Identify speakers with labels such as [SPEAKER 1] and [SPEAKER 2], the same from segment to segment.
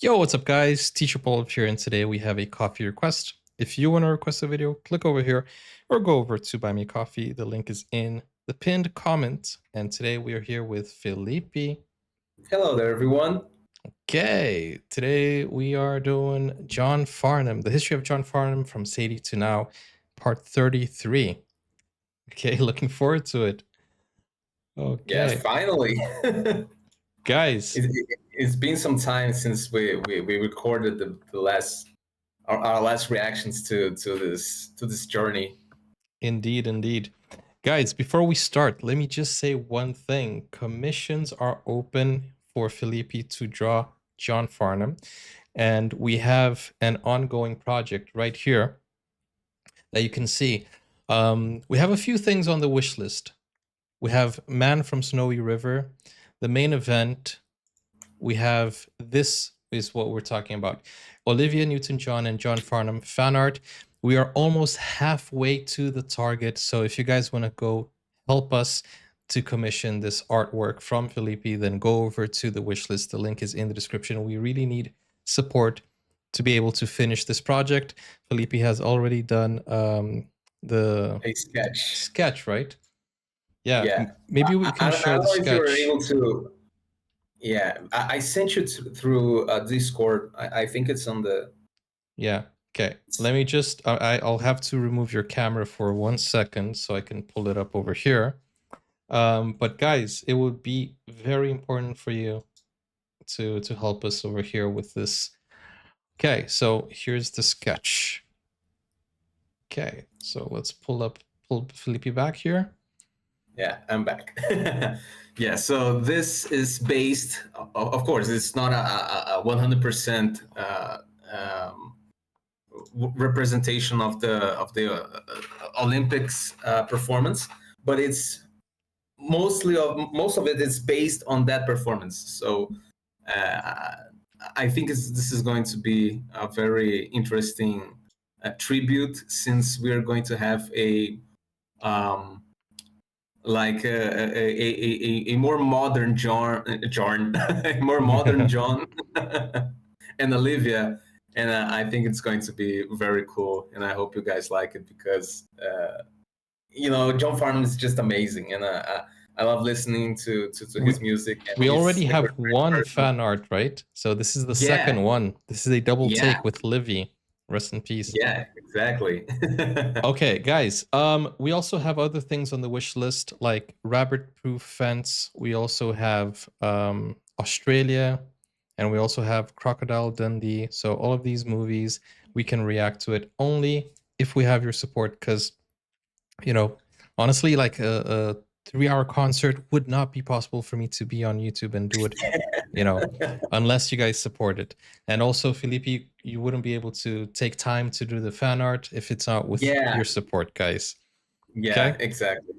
[SPEAKER 1] Yo, what's up, guys? Teacher Paul here, and today we have a coffee request. If you want to request a video, click over here or go over to Buy Me Coffee. The link is in the pinned comment. And today we are here with Felipe.
[SPEAKER 2] Hello there, everyone.
[SPEAKER 1] Okay, today we are doing John Farnham, the history of John Farnham from Sadie to Now, part 33. Okay, looking forward to it. Okay.
[SPEAKER 2] Yes, finally.
[SPEAKER 1] Guys,
[SPEAKER 2] It's been some time since we recorded the last our last reactions to this journey.
[SPEAKER 1] Indeed. Guys, before we start, let me just say one thing. Commissions are open for Felipe to draw John Farnham. And we have an ongoing project right here that you can see. We have a few things on the wish list. We have Man from Snowy River, the main event. We have, this is what we're talking about. Olivia Newton-John and John Farnham fan art. We are almost halfway to the target. So if you guys want to go help us to commission this artwork from Felipe, then go over to the wish list. The link is in the description. We really need support to be able to finish this project. Felipe has already done
[SPEAKER 2] a
[SPEAKER 1] sketch, right? Yeah. Maybe we can share the sketch.
[SPEAKER 2] I don't know if you were able to. Yeah, I sent you through Discord. I think it's on the.
[SPEAKER 1] Yeah. Okay. Let me just. I'll have to remove your camera for 1 second so I can pull it up over here. But guys, it would be very important for you to help us over here with this. Okay, so here's the sketch. Okay, so let's pull Felipe back here.
[SPEAKER 2] Yeah, I'm back. Yeah, so this is based, of course, it's not a 100% representation of the Olympics performance, but it's most of it is based on that performance. So I think this is going to be a very interesting tribute, since we're going to have a more modern John, a more modern John and Olivia, and I think it's going to be very cool, and I hope you guys like it, because John Farnham is just amazing, and I love listening to his music. And
[SPEAKER 1] we already have one fan art, right? So this is the second one. This is a double take with Livy. Rest in peace.
[SPEAKER 2] Yeah, exactly.
[SPEAKER 1] Okay, guys. We also have other things on the wish list, like rabbit-proof fence. We also have Australia, and we also have Crocodile Dundee. So all of these movies, we can react to it only if we have your support, because honestly, like a 3-hour concert would not be possible for me to be on YouTube and do it, unless you guys support it. And also, Felipe, you wouldn't be able to take time to do the fan art if it's not with your support, guys.
[SPEAKER 2] Yeah, okay? Exactly.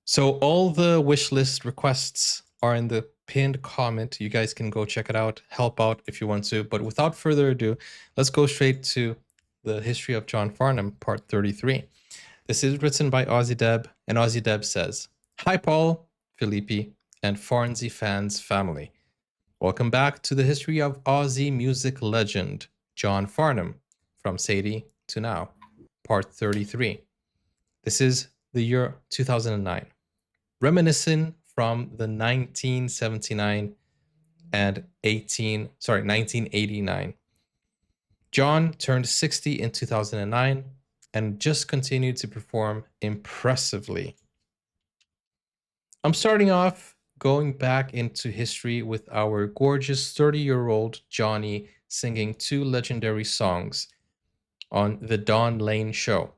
[SPEAKER 1] So all the wish list requests are in the pinned comment. You guys can go check it out, help out if you want to. But without further ado, let's go straight to the history of John Farnham, part 33. This is written by Ozzy Deb, and Ozzy Deb says, "Hi, Paul, Felipe, and Farnsey fans family. Welcome back to the history of Aussie music legend, John Farnham, from Sadie to Now, part 33. This is the year 2009, reminiscent from the 1979 and 1989. John turned 60 in 2009 and just continued to perform impressively. I'm starting off going back into history with our gorgeous 30-year-old Johnny singing 2 legendary songs on the Don Lane Show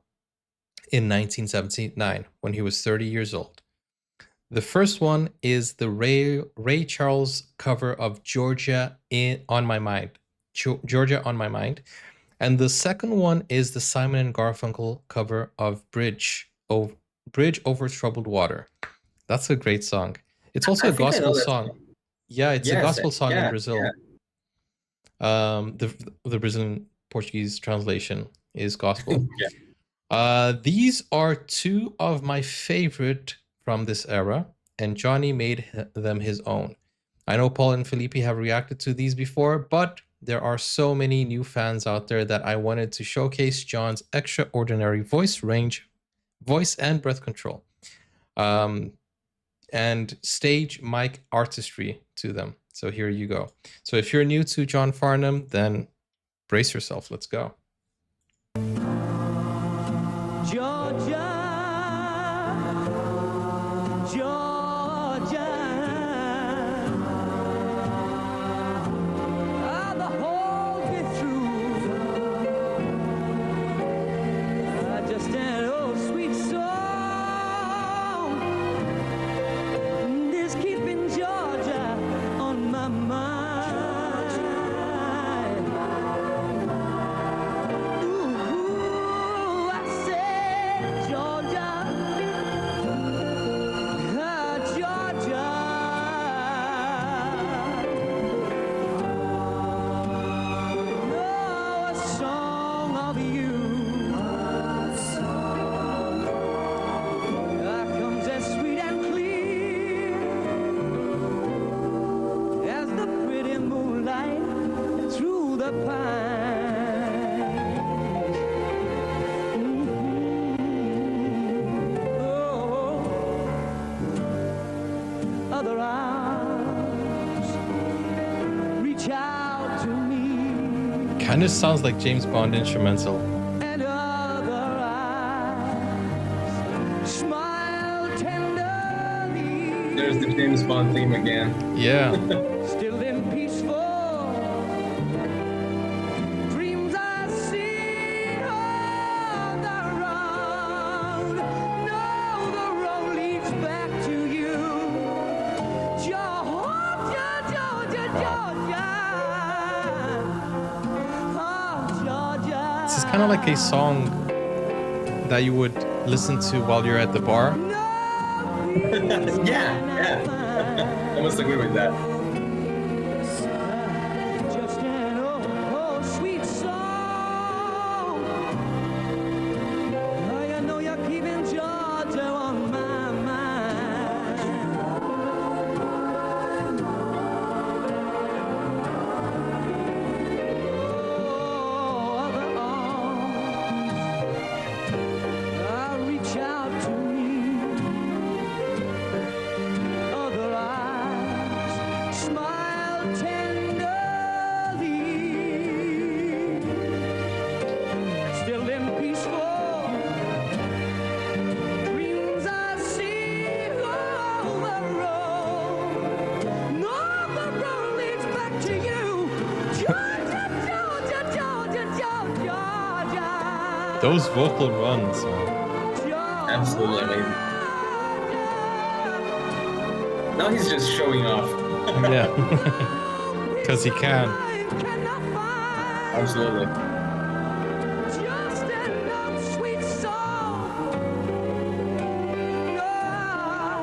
[SPEAKER 1] in 1979 when he was 30 years old. The first one is the Ray Charles cover of Georgia on My Mind. And the second one is the Simon and Garfunkel cover of Bridge Over Troubled Water. That's a great song. It's also a gospel song. Yeah, it's a gospel song in Brazil. Yeah. The Brazilian Portuguese translation is gospel. These are 2 of my favorite from this era, and Johnny made them his own. I know Paul and Felipe have reacted to these before, but there are so many new fans out there that I wanted to showcase John's extraordinary voice range, voice and breath control, and stage mic artistry to them. So here you go. So if you're new to John Farnham, then brace yourself. Let's go.
[SPEAKER 3] Georgia, Georgia, the whole way through, just an old sweet song is keeping Georgia on my mind. Ooh, I said Georgia, Georgia. Oh, a song of you comes as sweet and clear as the pretty moonlight through the pines. Oh, other arms reach out to me,
[SPEAKER 1] Kind of sounds like James Bond instrumental.
[SPEAKER 3] and other eyes smile tenderly.
[SPEAKER 2] There's the James Bond theme again.
[SPEAKER 1] Yeah.
[SPEAKER 3] Still in peaceful dreams I see on the road. No, the road leads back to you, Georgia, Georgia, Georgia. Oh, Georgia.
[SPEAKER 1] This is kind of like a song that you would listen to while you're at the bar.
[SPEAKER 2] Yeah. I must agree with that.
[SPEAKER 3] Just an old sweet song. Oh, you know you're keeping Georgia on my mind. Oh, other arms reach out to me. Other eyes smile tenderly. Still in peaceful dreams I see on the road. No, the road leads back to you, Georgia, Georgia, Georgia, Georgia, Georgia.
[SPEAKER 1] Those vocal runs, man.
[SPEAKER 2] Absolutely amazing. Now he's just showing off.
[SPEAKER 1] Yeah. Because he can.
[SPEAKER 2] Absolutely.
[SPEAKER 3] Just an old sweet song. Oh,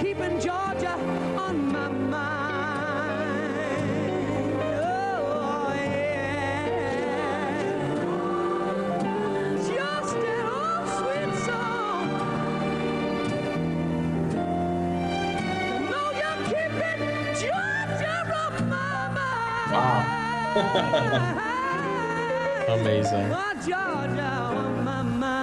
[SPEAKER 3] keeping Georgia on my mind. Oh, yeah. Just an old sweet song. No, you're keeping Georgia on my mind.
[SPEAKER 2] Wow.
[SPEAKER 1] Amazing.
[SPEAKER 3] Oh, Georgia on my mind.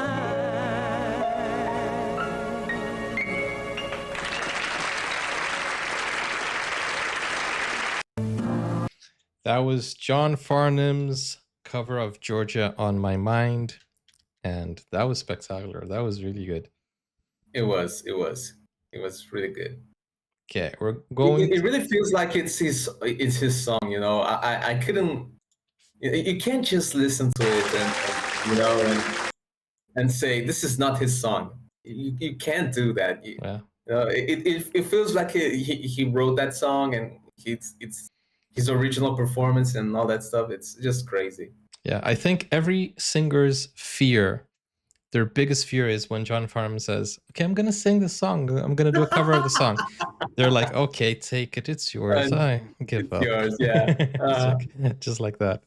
[SPEAKER 1] That was John Farnham's cover of Georgia on My Mind. And that was spectacular. That was really good.
[SPEAKER 2] It was really good.
[SPEAKER 1] Okay, we're going.
[SPEAKER 2] It really feels like it's his song, you know. I couldn't. You can't just listen to it and you know and say this is not his song. You can't do that.
[SPEAKER 1] Yeah.
[SPEAKER 2] It feels like he wrote that song and it's his original performance and all that stuff. It's just crazy.
[SPEAKER 1] Yeah, I think every singer's fear, their biggest fear is when John Farnham says, okay, I'm going to sing this song. I'm going to do a cover of the song. They're like, okay, take it. It's yours.
[SPEAKER 2] And
[SPEAKER 1] I give
[SPEAKER 2] it's
[SPEAKER 1] up.
[SPEAKER 2] yours, yeah.
[SPEAKER 1] Just like that.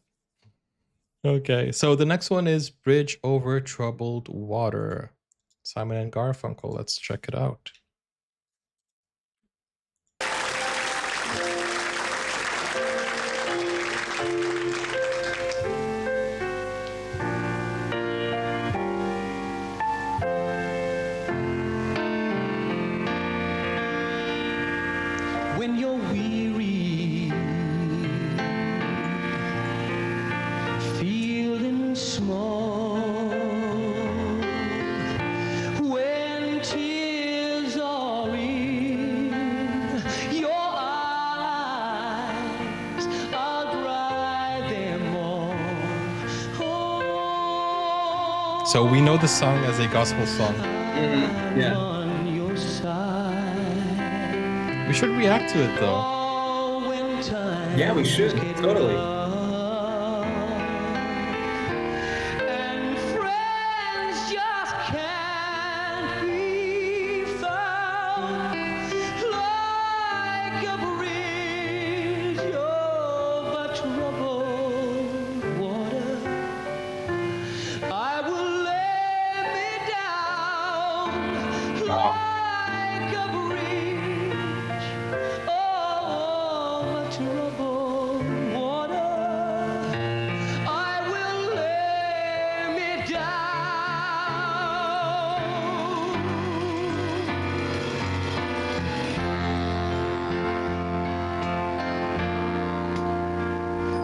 [SPEAKER 1] Okay, so the next one is Bridge Over Troubled Water. Simon and Garfunkel. Let's check it out. So we know the song as a gospel song.
[SPEAKER 2] Yeah.
[SPEAKER 3] On your side.
[SPEAKER 1] We should react to it though.
[SPEAKER 3] Oh, when times
[SPEAKER 2] Yeah, we should.
[SPEAKER 3] get
[SPEAKER 2] Totally.
[SPEAKER 3] rough and friends just can't be found, like a bridge over troubled water, I will lay me down like a bridge over troubled water. I will lay me down.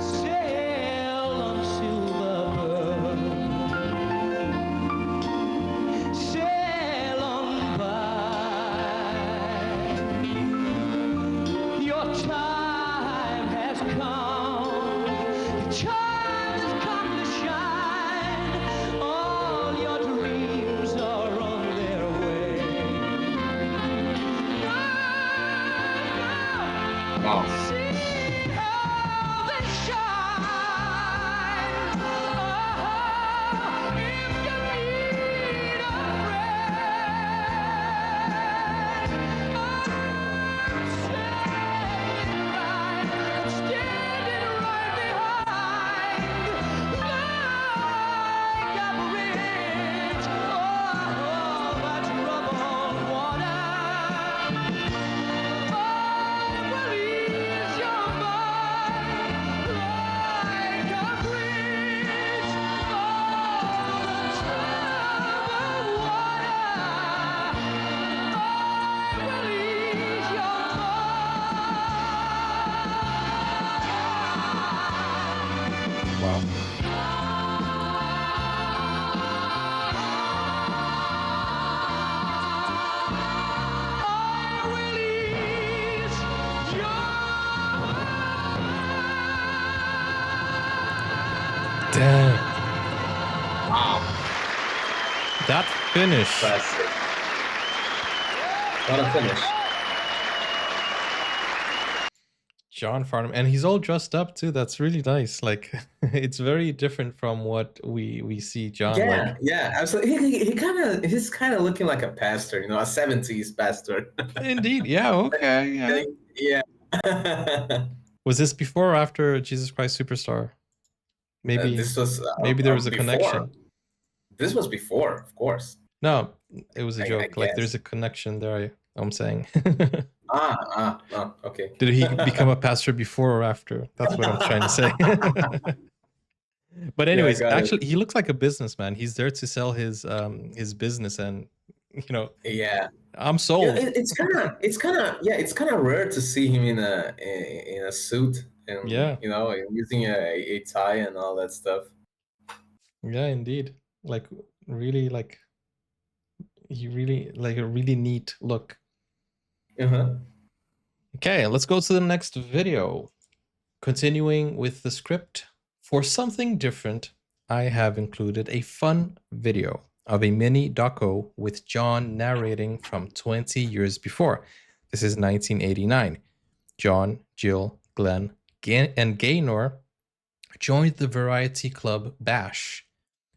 [SPEAKER 3] Sail on silver bird, sail on by. Your time has come. Your time has come to shine. All your dreams are on their way.
[SPEAKER 2] Wow.
[SPEAKER 3] See how they shine. Oh, if you need a friend, standing right behind, like a bridge over troubled water. I will ease your mind like a bridge over troubled water. I will ease your mind.
[SPEAKER 1] Wow.
[SPEAKER 3] I will ease your
[SPEAKER 1] Damn.
[SPEAKER 2] Wow.
[SPEAKER 1] That finish.
[SPEAKER 2] Classic. What a finish.
[SPEAKER 1] John Farnham, and he's all dressed up too. That's really nice. Like it's very different from what we see John
[SPEAKER 2] Yeah,
[SPEAKER 1] like.
[SPEAKER 2] yeah, absolutely. He's kind of looking like a pastor, a 70s pastor.
[SPEAKER 1] Indeed. Yeah, okay. Yeah.
[SPEAKER 2] Yeah.
[SPEAKER 1] Was this before or after Jesus Christ Superstar? Maybe
[SPEAKER 2] This was
[SPEAKER 1] maybe there was a
[SPEAKER 2] before.
[SPEAKER 1] connection.
[SPEAKER 2] This was before, of course.
[SPEAKER 1] No, it was a
[SPEAKER 2] I
[SPEAKER 1] joke. Like there's
[SPEAKER 2] guess.
[SPEAKER 1] a connection there, I'm saying.
[SPEAKER 2] Okay.
[SPEAKER 1] Did he become a pastor before or after? That's what I'm trying to say. But anyways,
[SPEAKER 2] got it.
[SPEAKER 1] actually he looks like a businessman. He's there to sell his business, and
[SPEAKER 2] Yeah.
[SPEAKER 1] I'm sold.
[SPEAKER 2] It's kind of rare to see him in a suit and
[SPEAKER 1] Yeah.
[SPEAKER 2] using a tie and all that stuff.
[SPEAKER 1] Yeah, indeed. Like really, like he really like a really neat look.
[SPEAKER 2] Uh-huh.
[SPEAKER 1] Okay, let's go to the next video. Continuing with the script, for something different, I have included a fun video of a mini doco with John narrating from 20 years before. This is 1989. John, Jill, Glenn, and Gaynor joined the variety club Bash,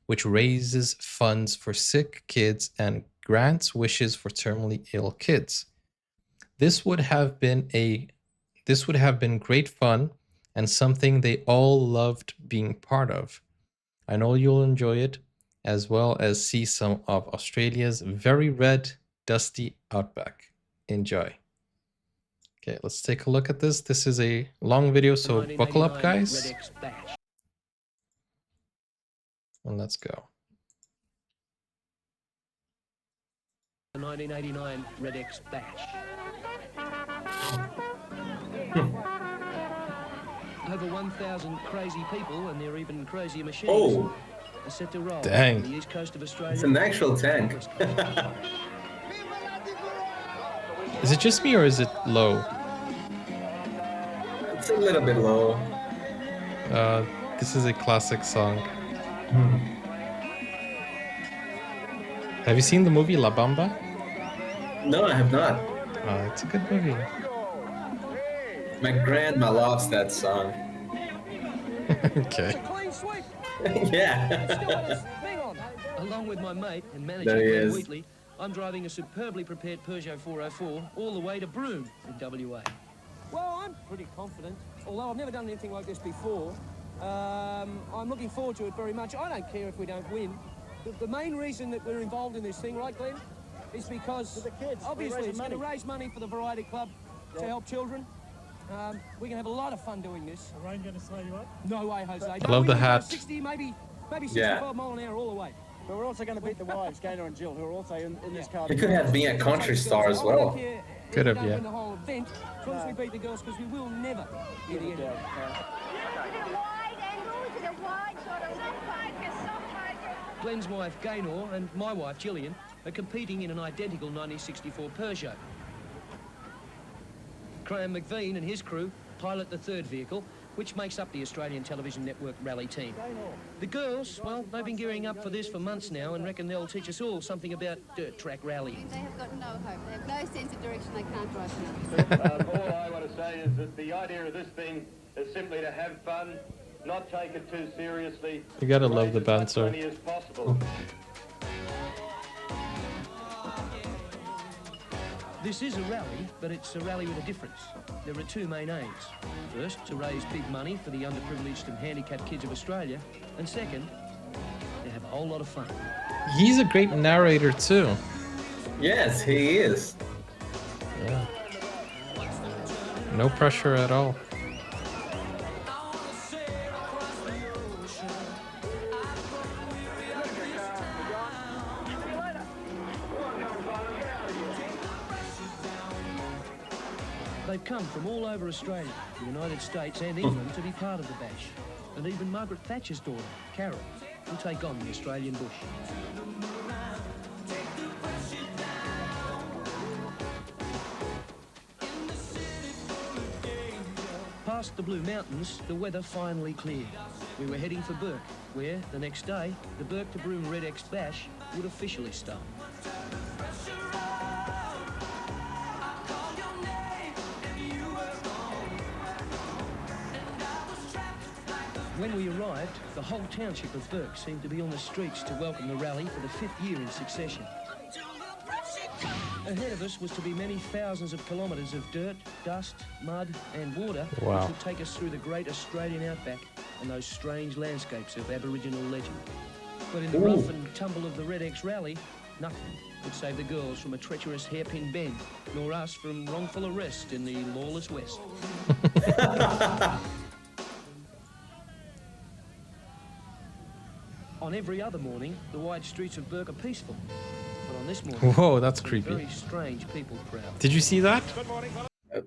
[SPEAKER 1] which raises funds for sick kids and grants wishes for terminally ill kids. This would have been great fun and something they all loved being part of. I know you'll enjoy it, as well as see some of Australia's very red, dusty outback. Enjoy. Okay, let's take a look at this. This is a long video, so buckle up, guys. And let's go.
[SPEAKER 4] The 1989 Red X Bash. Over 1,000 crazy people, and there are even crazier machines,
[SPEAKER 2] Oh,
[SPEAKER 4] are set to roll
[SPEAKER 1] Dang.
[SPEAKER 4] on the east coast of Australia.
[SPEAKER 2] it's an actual tank.
[SPEAKER 1] Is it just me or is it low?
[SPEAKER 2] It's a little bit low.
[SPEAKER 1] This is a classic song. Have you seen the movie La Bamba?
[SPEAKER 2] No, I have not.
[SPEAKER 1] It's a good movie.
[SPEAKER 2] My grandma loves that song.
[SPEAKER 1] Okay.
[SPEAKER 3] Clean sweep.
[SPEAKER 2] Yeah.
[SPEAKER 3] Hang on.
[SPEAKER 4] Along with my mate and manager
[SPEAKER 2] There he
[SPEAKER 4] Glenn
[SPEAKER 2] is.
[SPEAKER 4] Wheatley, I'm driving a superbly prepared Peugeot 404 all the way to Broome in WA.
[SPEAKER 3] Well, I'm pretty confident. Although I've never done anything like this before, I'm looking forward to it very much. I don't care if we don't win. The main reason that we're involved in this thing, right, Glenn, is because
[SPEAKER 5] For the kids.
[SPEAKER 3] obviously it's going to
[SPEAKER 5] money.
[SPEAKER 3] raise money for the Variety Club to help children. We can have a lot of fun doing this.
[SPEAKER 5] Are Rain going to slow you up?
[SPEAKER 3] No way, Jose.
[SPEAKER 1] I love the hat.
[SPEAKER 3] 60, maybe 65
[SPEAKER 2] Yeah.
[SPEAKER 3] mile an hour all the way.
[SPEAKER 5] But we're also going to beat the wives, Gaynor and Jill, who are also in this car.
[SPEAKER 2] He could have been a country star as well.
[SPEAKER 1] Could have,
[SPEAKER 3] We don't
[SPEAKER 1] yeah.
[SPEAKER 3] win the whole event, as long as we beat the girls, because we will never be the end of it.
[SPEAKER 4] Glenn's wife Gaynor and my wife Gillian are competing in an identical 1964 Peugeot. Graham McVean and his crew pilot the third vehicle, which makes up the Australian Television Network rally team. The girls, well, they've been gearing up for this for months now and reckon they'll teach us all something about dirt track rallying.
[SPEAKER 6] They have got no hope. They have no sense of direction. They can't drive now.
[SPEAKER 7] All I want to say is that the idea of this thing is simply to have fun, not take it too seriously.
[SPEAKER 1] You gotta love
[SPEAKER 7] raise
[SPEAKER 1] the
[SPEAKER 7] as much
[SPEAKER 1] banter.
[SPEAKER 7] money as possible.
[SPEAKER 4] This is a rally, but it's a rally with a difference. There are two main aims. First, to raise big money for the underprivileged and handicapped kids of Australia. And second, to have a whole lot of fun.
[SPEAKER 1] He's a great narrator too.
[SPEAKER 2] Yes, he is.
[SPEAKER 1] Yeah. No pressure at all.
[SPEAKER 4] They've come from all over Australia, the United States and England to be part of the bash. And even Margaret Thatcher's daughter, Carol, will take on the Australian bush. Past the Blue Mountains, the weather finally cleared. We were heading for Burke, where, the next day, the Burke to Broome Red X Bash would officially start. When we arrived, the whole township of Burke seemed to be on the streets to welcome the rally for the 5th year in succession. Ahead of us was to be many thousands of kilometres of dirt, dust, mud and water,
[SPEAKER 1] Wow.
[SPEAKER 4] which would take us through the great Australian outback and those strange landscapes of Aboriginal legend. But in the rough and tumble of the Red X rally, nothing would save the girls from a treacherous hairpin bend, nor us from wrongful arrest in the lawless West. On every other morning, the wide streets of Burke are peaceful. But on this morning,
[SPEAKER 1] Whoa, that's
[SPEAKER 4] a
[SPEAKER 1] creepy.
[SPEAKER 4] very strange people crowd.
[SPEAKER 1] Did you see that?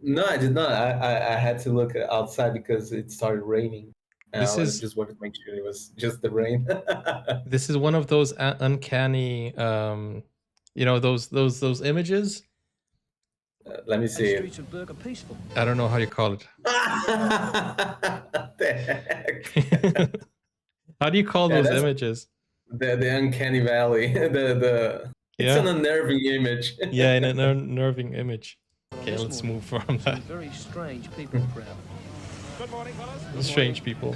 [SPEAKER 2] No, I did not. I had to look outside because it started raining. And
[SPEAKER 1] This
[SPEAKER 2] I
[SPEAKER 1] is-
[SPEAKER 2] just wanted to make sure it was just the rain.
[SPEAKER 1] This is one of those uncanny, those images.
[SPEAKER 2] Let me
[SPEAKER 4] The
[SPEAKER 2] see it.
[SPEAKER 4] streets of Burke are peaceful.
[SPEAKER 1] I don't know how you call it.
[SPEAKER 2] the heck?
[SPEAKER 1] How do you call
[SPEAKER 2] Yeah,
[SPEAKER 1] those
[SPEAKER 2] that's-
[SPEAKER 1] images?
[SPEAKER 2] The uncanny valley. It's
[SPEAKER 1] Yeah.
[SPEAKER 2] an unnerving image.
[SPEAKER 1] Yeah, in an unnerving image.
[SPEAKER 4] But on
[SPEAKER 1] Okay,
[SPEAKER 4] this
[SPEAKER 1] let's
[SPEAKER 4] morning,
[SPEAKER 1] move from
[SPEAKER 4] some
[SPEAKER 1] that.
[SPEAKER 4] very strange people crowd.
[SPEAKER 1] Strange people.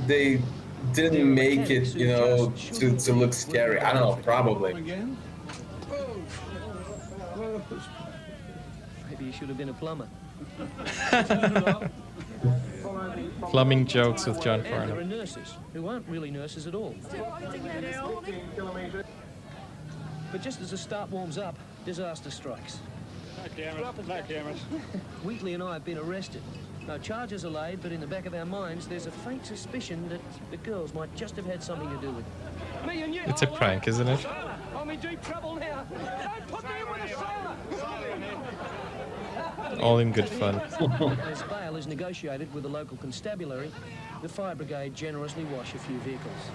[SPEAKER 2] They didn't make it, to look scary. I don't know, probably.
[SPEAKER 4] Maybe you should have been a plumber.
[SPEAKER 1] Plumbing jokes with John
[SPEAKER 4] And there are
[SPEAKER 1] Farnham.
[SPEAKER 4] nurses who aren't really nurses at all. But just as the start warms up, disaster strikes.
[SPEAKER 5] No cameras.
[SPEAKER 4] Wheatley and I have been arrested. No charges are laid, but in the back of our minds, there's a faint suspicion that the girls might just have had something to do with it.
[SPEAKER 3] Me and you.
[SPEAKER 1] It's a prank, isn't it?
[SPEAKER 3] I'm in deep trouble now. Don't put me in with a sailor.
[SPEAKER 1] All in good fun.
[SPEAKER 4] As bail is negotiated with the local constabulary, the fire brigade generously wash a few vehicles.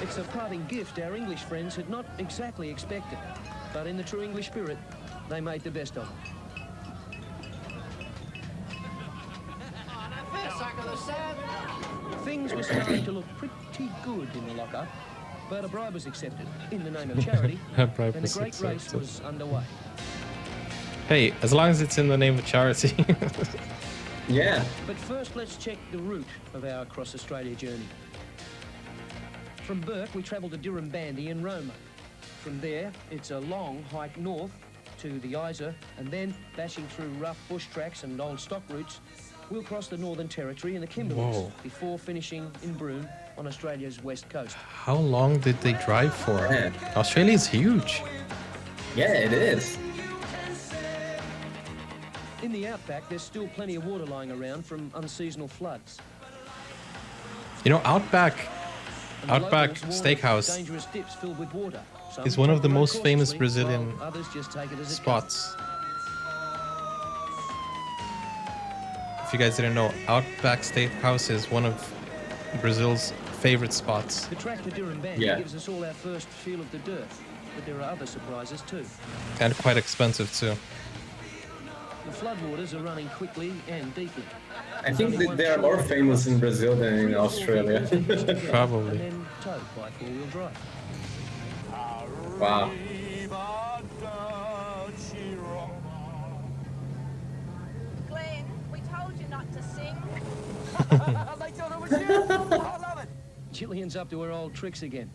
[SPEAKER 4] It's a parting gift our English friends had not exactly expected, but in the true English spirit, they made the best of it. Things were starting to look pretty good in the lock-up, but a bribe was accepted in the name of charity,
[SPEAKER 1] A bribe
[SPEAKER 4] and the
[SPEAKER 1] was
[SPEAKER 4] great race
[SPEAKER 1] accepted.
[SPEAKER 4] was underway.
[SPEAKER 1] Hey, as long as it's in the name of charity.
[SPEAKER 2] Yeah.
[SPEAKER 4] But first, let's check the route of our cross-Australia journey. From Bourke, we travelled to Dirranbandi and Roma. From there, it's a long hike north to the Isa, and then, bashing through rough bush tracks and old stock routes, we'll cross the Northern Territory and the Kimberleys
[SPEAKER 1] Whoa.
[SPEAKER 4] before finishing in Broome on Australia's west coast.
[SPEAKER 1] How long did they drive for?
[SPEAKER 2] Man.
[SPEAKER 1] Australia's huge.
[SPEAKER 2] Yeah, it is.
[SPEAKER 4] In the outback, there's still plenty of water lying around from unseasonal floods.
[SPEAKER 1] You know, Outback
[SPEAKER 4] And the
[SPEAKER 1] Outback
[SPEAKER 4] locals warn of
[SPEAKER 1] Steakhouse
[SPEAKER 4] dangerous dips filled with water. Some
[SPEAKER 1] is one of
[SPEAKER 4] take
[SPEAKER 1] the
[SPEAKER 4] road
[SPEAKER 1] most famous
[SPEAKER 4] cautiously,
[SPEAKER 1] Brazilian
[SPEAKER 4] while others just take it as it
[SPEAKER 1] spots. If you guys didn't know, Outback Steakhouse is one of Brazil's favorite spots.
[SPEAKER 4] The track to Dirranbandi
[SPEAKER 2] Yeah.
[SPEAKER 4] gives us all our first feel of the dirt, but there are other surprises too.
[SPEAKER 1] And quite expensive too.
[SPEAKER 4] The floodwaters are running quickly and deeply.
[SPEAKER 2] I think that they are more famous in Brazil than in Australia.
[SPEAKER 1] Probably.
[SPEAKER 4] And then towed by four-wheel drive.
[SPEAKER 2] Wow.
[SPEAKER 8] Glenn, we told you not to sing.
[SPEAKER 5] They thought it was you. I love it.
[SPEAKER 4] Gillian's up to her old tricks again.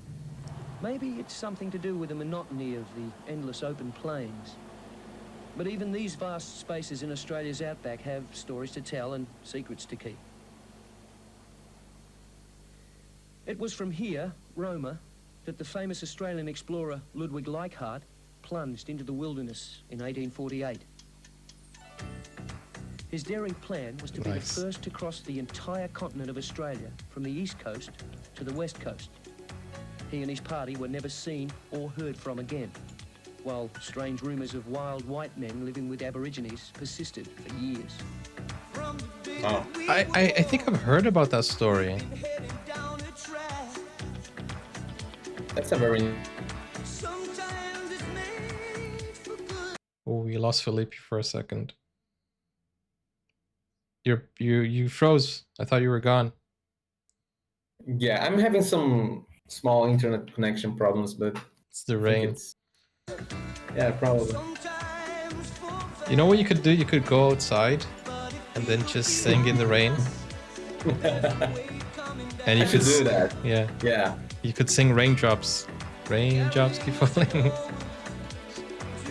[SPEAKER 4] Maybe it's something to do with the monotony of the endless open plains. But even these vast spaces in Australia's outback have stories to tell and secrets to keep. It was from here, Roma, that the famous Australian explorer Ludwig Leichhardt plunged into the wilderness in 1848. His daring plan was to be the
[SPEAKER 1] Nice.
[SPEAKER 4] first to cross the entire continent of Australia from the east coast to the west coast. He and his party were never seen or heard from again, while strange rumours of wild white men living with Aborigines persisted for years.
[SPEAKER 2] Wow.
[SPEAKER 1] I think I've heard about that story.
[SPEAKER 2] That's a very...
[SPEAKER 1] Oh, we lost Felipe for a second. You froze. I thought you were gone.
[SPEAKER 2] Yeah, I'm having some small internet connection problems, but
[SPEAKER 1] It's the
[SPEAKER 2] I think
[SPEAKER 1] rain.
[SPEAKER 2] it's... Yeah, probably.
[SPEAKER 1] You know what you could do? You could go outside and then just sing in the rain. And you
[SPEAKER 2] I should
[SPEAKER 1] could
[SPEAKER 2] do that.
[SPEAKER 1] Yeah,
[SPEAKER 2] Yeah,
[SPEAKER 1] you could sing raindrops. Raindrops keep falling.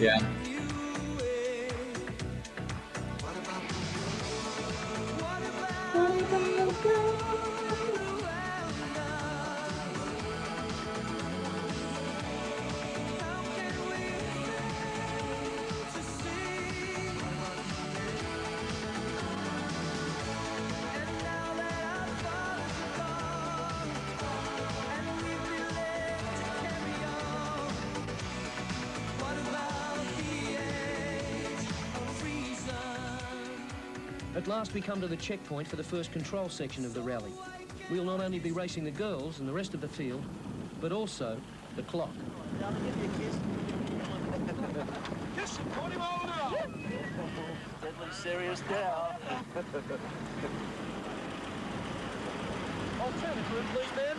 [SPEAKER 2] yeah.
[SPEAKER 4] At last we come to the checkpoint for the first control section of the rally. We'll not only be racing the girls and the rest of the field, but also the clock.
[SPEAKER 5] Deadly serious now. Alternative route, please, ma'am.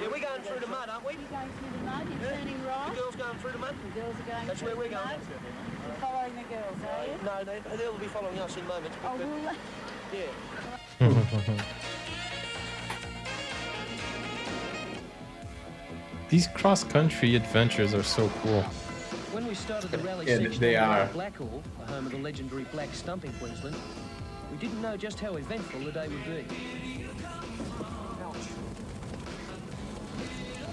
[SPEAKER 5] Yeah, we're going through the mud, aren't we?
[SPEAKER 6] You're going through the mud, you're turning
[SPEAKER 5] The
[SPEAKER 6] right.
[SPEAKER 5] girls going through the mud?
[SPEAKER 6] The girls are going
[SPEAKER 5] That's
[SPEAKER 6] through
[SPEAKER 5] where we're
[SPEAKER 6] the
[SPEAKER 5] going.
[SPEAKER 6] mud. You're following the girls, are you?
[SPEAKER 5] No, they'll be following us in moments.
[SPEAKER 6] Oh,
[SPEAKER 5] But,
[SPEAKER 6] well,
[SPEAKER 5] yeah.
[SPEAKER 1] These cross-country adventures are so cool.
[SPEAKER 4] When we started the rally
[SPEAKER 2] Yeah,
[SPEAKER 4] section
[SPEAKER 2] they
[SPEAKER 4] on
[SPEAKER 2] are.
[SPEAKER 4] Blackhall, the home of the legendary Black Stump in Queensland, we didn't know just how eventful the day would be.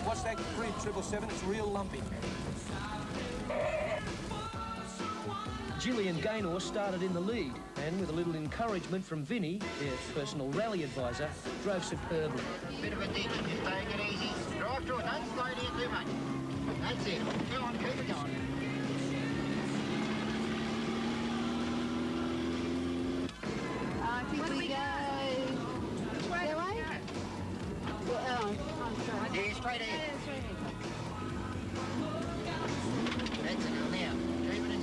[SPEAKER 5] What's that grid, 777? It's real lumpy.
[SPEAKER 4] Gillian Gaynor started in the lead, and with a little encouragement from Vinny, their personal rally advisor, drove superbly.
[SPEAKER 9] Bit of a ditch, just take it easy. Drive through it, don't slow down too much. That's it. Go on, keep it going.
[SPEAKER 6] I think we go... That way? Well, I'm straight.
[SPEAKER 9] Yeah, straight ahead.
[SPEAKER 6] Yeah, straight ahead.
[SPEAKER 9] That's it now. Keep it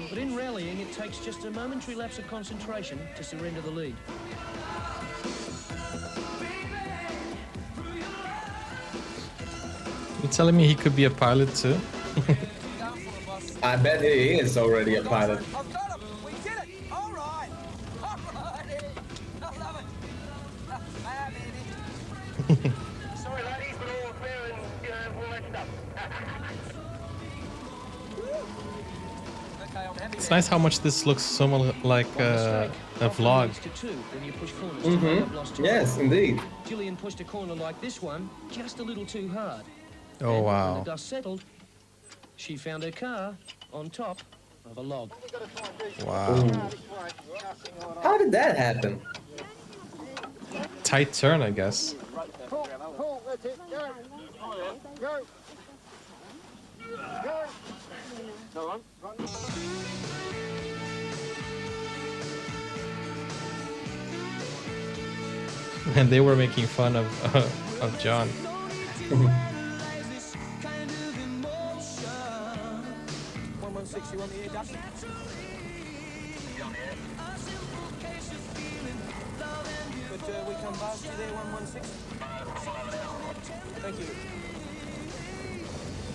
[SPEAKER 4] But in rallying, it takes just a momentary lapse of concentration to surrender the lead.
[SPEAKER 1] You telling me he could be a pilot too?
[SPEAKER 2] I bet he is already a pilot.
[SPEAKER 3] I've got him. We did it. All right. All right. I love it. Ah, baby.
[SPEAKER 7] Sorry, ladies, but all fair and, all that stuff.
[SPEAKER 3] Okay, I'm happy.
[SPEAKER 1] It's nice how much this looks so like a vlog.
[SPEAKER 2] Yes, indeed.
[SPEAKER 4] Gillian pushed a corner like this one just a little too hard.
[SPEAKER 1] Oh
[SPEAKER 4] When
[SPEAKER 1] wow.
[SPEAKER 4] the dust settled, she found her car on top of a log.
[SPEAKER 1] Wow.
[SPEAKER 2] How did that happen?
[SPEAKER 1] Tight turn, I guess.
[SPEAKER 9] Pull, that's it, go. Go. Go. Go on.
[SPEAKER 1] And they were making fun of John.
[SPEAKER 3] 116, you want the air duct? But we come past you there, 116. Thank you.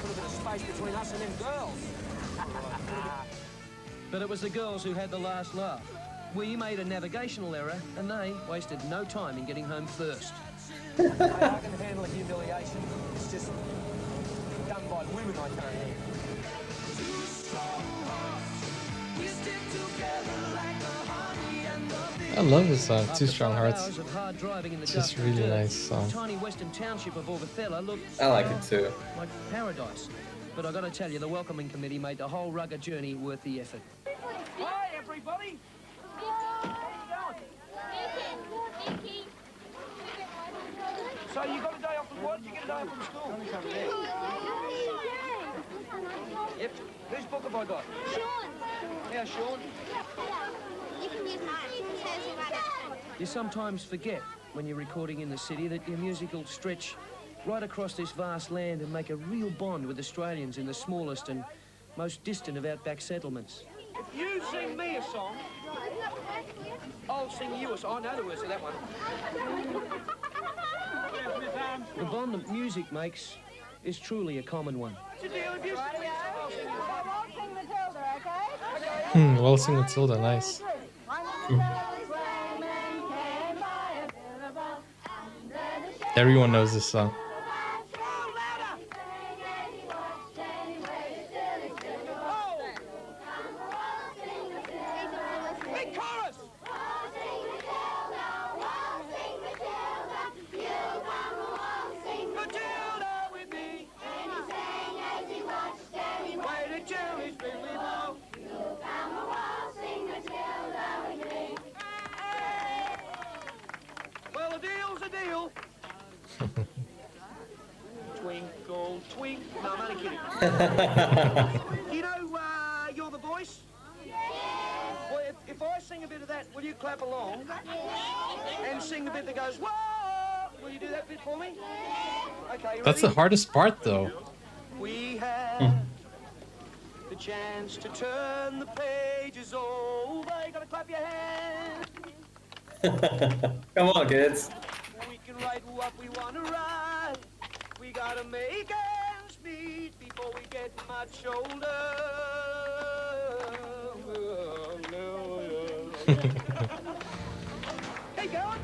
[SPEAKER 3] Put a bit of space between us and them girls.
[SPEAKER 4] But it was the girls who had the last laugh. We made a navigational error, and they wasted no time in getting home first.
[SPEAKER 3] I can handle a humiliation. It's just done by women I can't handle.
[SPEAKER 1] I love this song,
[SPEAKER 4] After
[SPEAKER 1] Two Strong
[SPEAKER 4] 5
[SPEAKER 1] Hearts.
[SPEAKER 4] hours of hard driving in the
[SPEAKER 1] It's
[SPEAKER 4] dust
[SPEAKER 1] just a really
[SPEAKER 4] and dirt,
[SPEAKER 1] nice song.
[SPEAKER 4] the tiny western township of Orvethella looked
[SPEAKER 2] I like it too.
[SPEAKER 4] like paradise. But I got to tell you, the welcoming committee made the whole rugged journey worth the effort.
[SPEAKER 3] Hi, everybody. So you got a day off from work? Did you get a day off from school? Yep. Whose book have I got? Yeah, Sean.
[SPEAKER 4] You sometimes forget when you're recording in the city that your music will stretch right across this vast land and make a real bond with Australians in the smallest and most distant of outback settlements.
[SPEAKER 3] If you sing me a song, I'll sing you a song. I know the words to that one.
[SPEAKER 4] The bond that music makes is truly a common one.
[SPEAKER 3] What's the deal if you sing me a song? I'll sing you a song.
[SPEAKER 1] Waltzing Matilda, nice. Everyone knows this song.
[SPEAKER 3] Big chorus! Matilda with me. Waited till his fiddly blow. Well, a deal's a deal. Twinkle, twinkle. No, I'm only kidding. You know, you're the voice? Well, if I sing a bit of that, will you clap along? And sing the bit that goes, whoa! Will you do that bit for me? Okay, you
[SPEAKER 1] That's the
[SPEAKER 3] ready?
[SPEAKER 1] hardest part, though.
[SPEAKER 3] We had the chance to turn the pages over. You gotta clap your hands.
[SPEAKER 2] Come on, kids.
[SPEAKER 3] We can write what we wanna write. We gotta make ends meet before we get much older. Hey, going.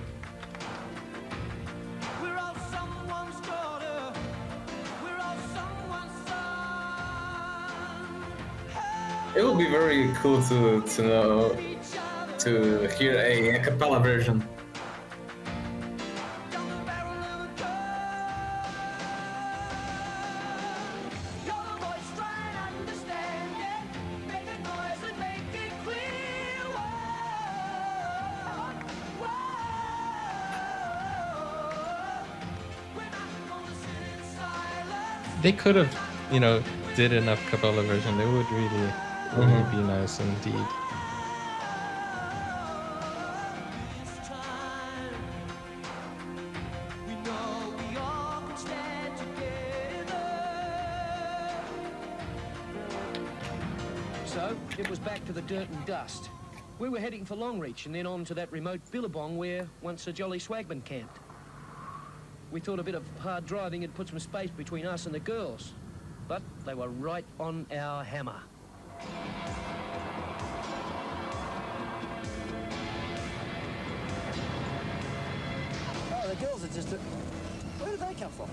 [SPEAKER 3] We're all someone's daughter. We're all someone's son.
[SPEAKER 2] It would be very cool to know, to hear a cappella version.
[SPEAKER 3] Down the barrel of a gun. You're the voice, try and understand it. Make a noise and make it clear. Whoa, whoa. We're not gonna sit in silence.
[SPEAKER 1] They could have, did enough cappella version. They would really be nice indeed.
[SPEAKER 3] This time, we know we all can stand together.
[SPEAKER 4] So it was back to the dirt and dust. We were heading for Longreach and then on to that remote Billabong where once a jolly swagman camped. We thought a bit of hard driving had put some space between us and the girls, but they were right on our hammer.
[SPEAKER 5] Oh, the girls are just... Where did they come from?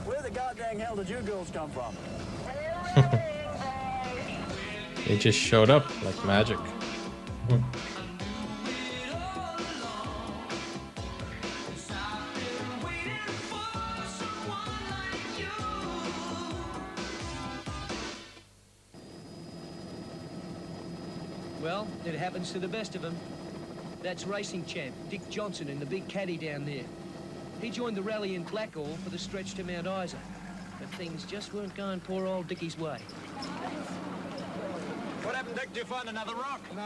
[SPEAKER 5] Where the goddamn hell did you girls come from?
[SPEAKER 1] They just showed up like magic.
[SPEAKER 4] Well, it happens to the best of them. That's racing champ Dick Johnson in the big caddy down there. He joined the rally in Blackall for the stretch to Mount Isa, but things just weren't going poor old Dickie's way.
[SPEAKER 5] What happened, Dick? Did you find another rock?
[SPEAKER 10] No,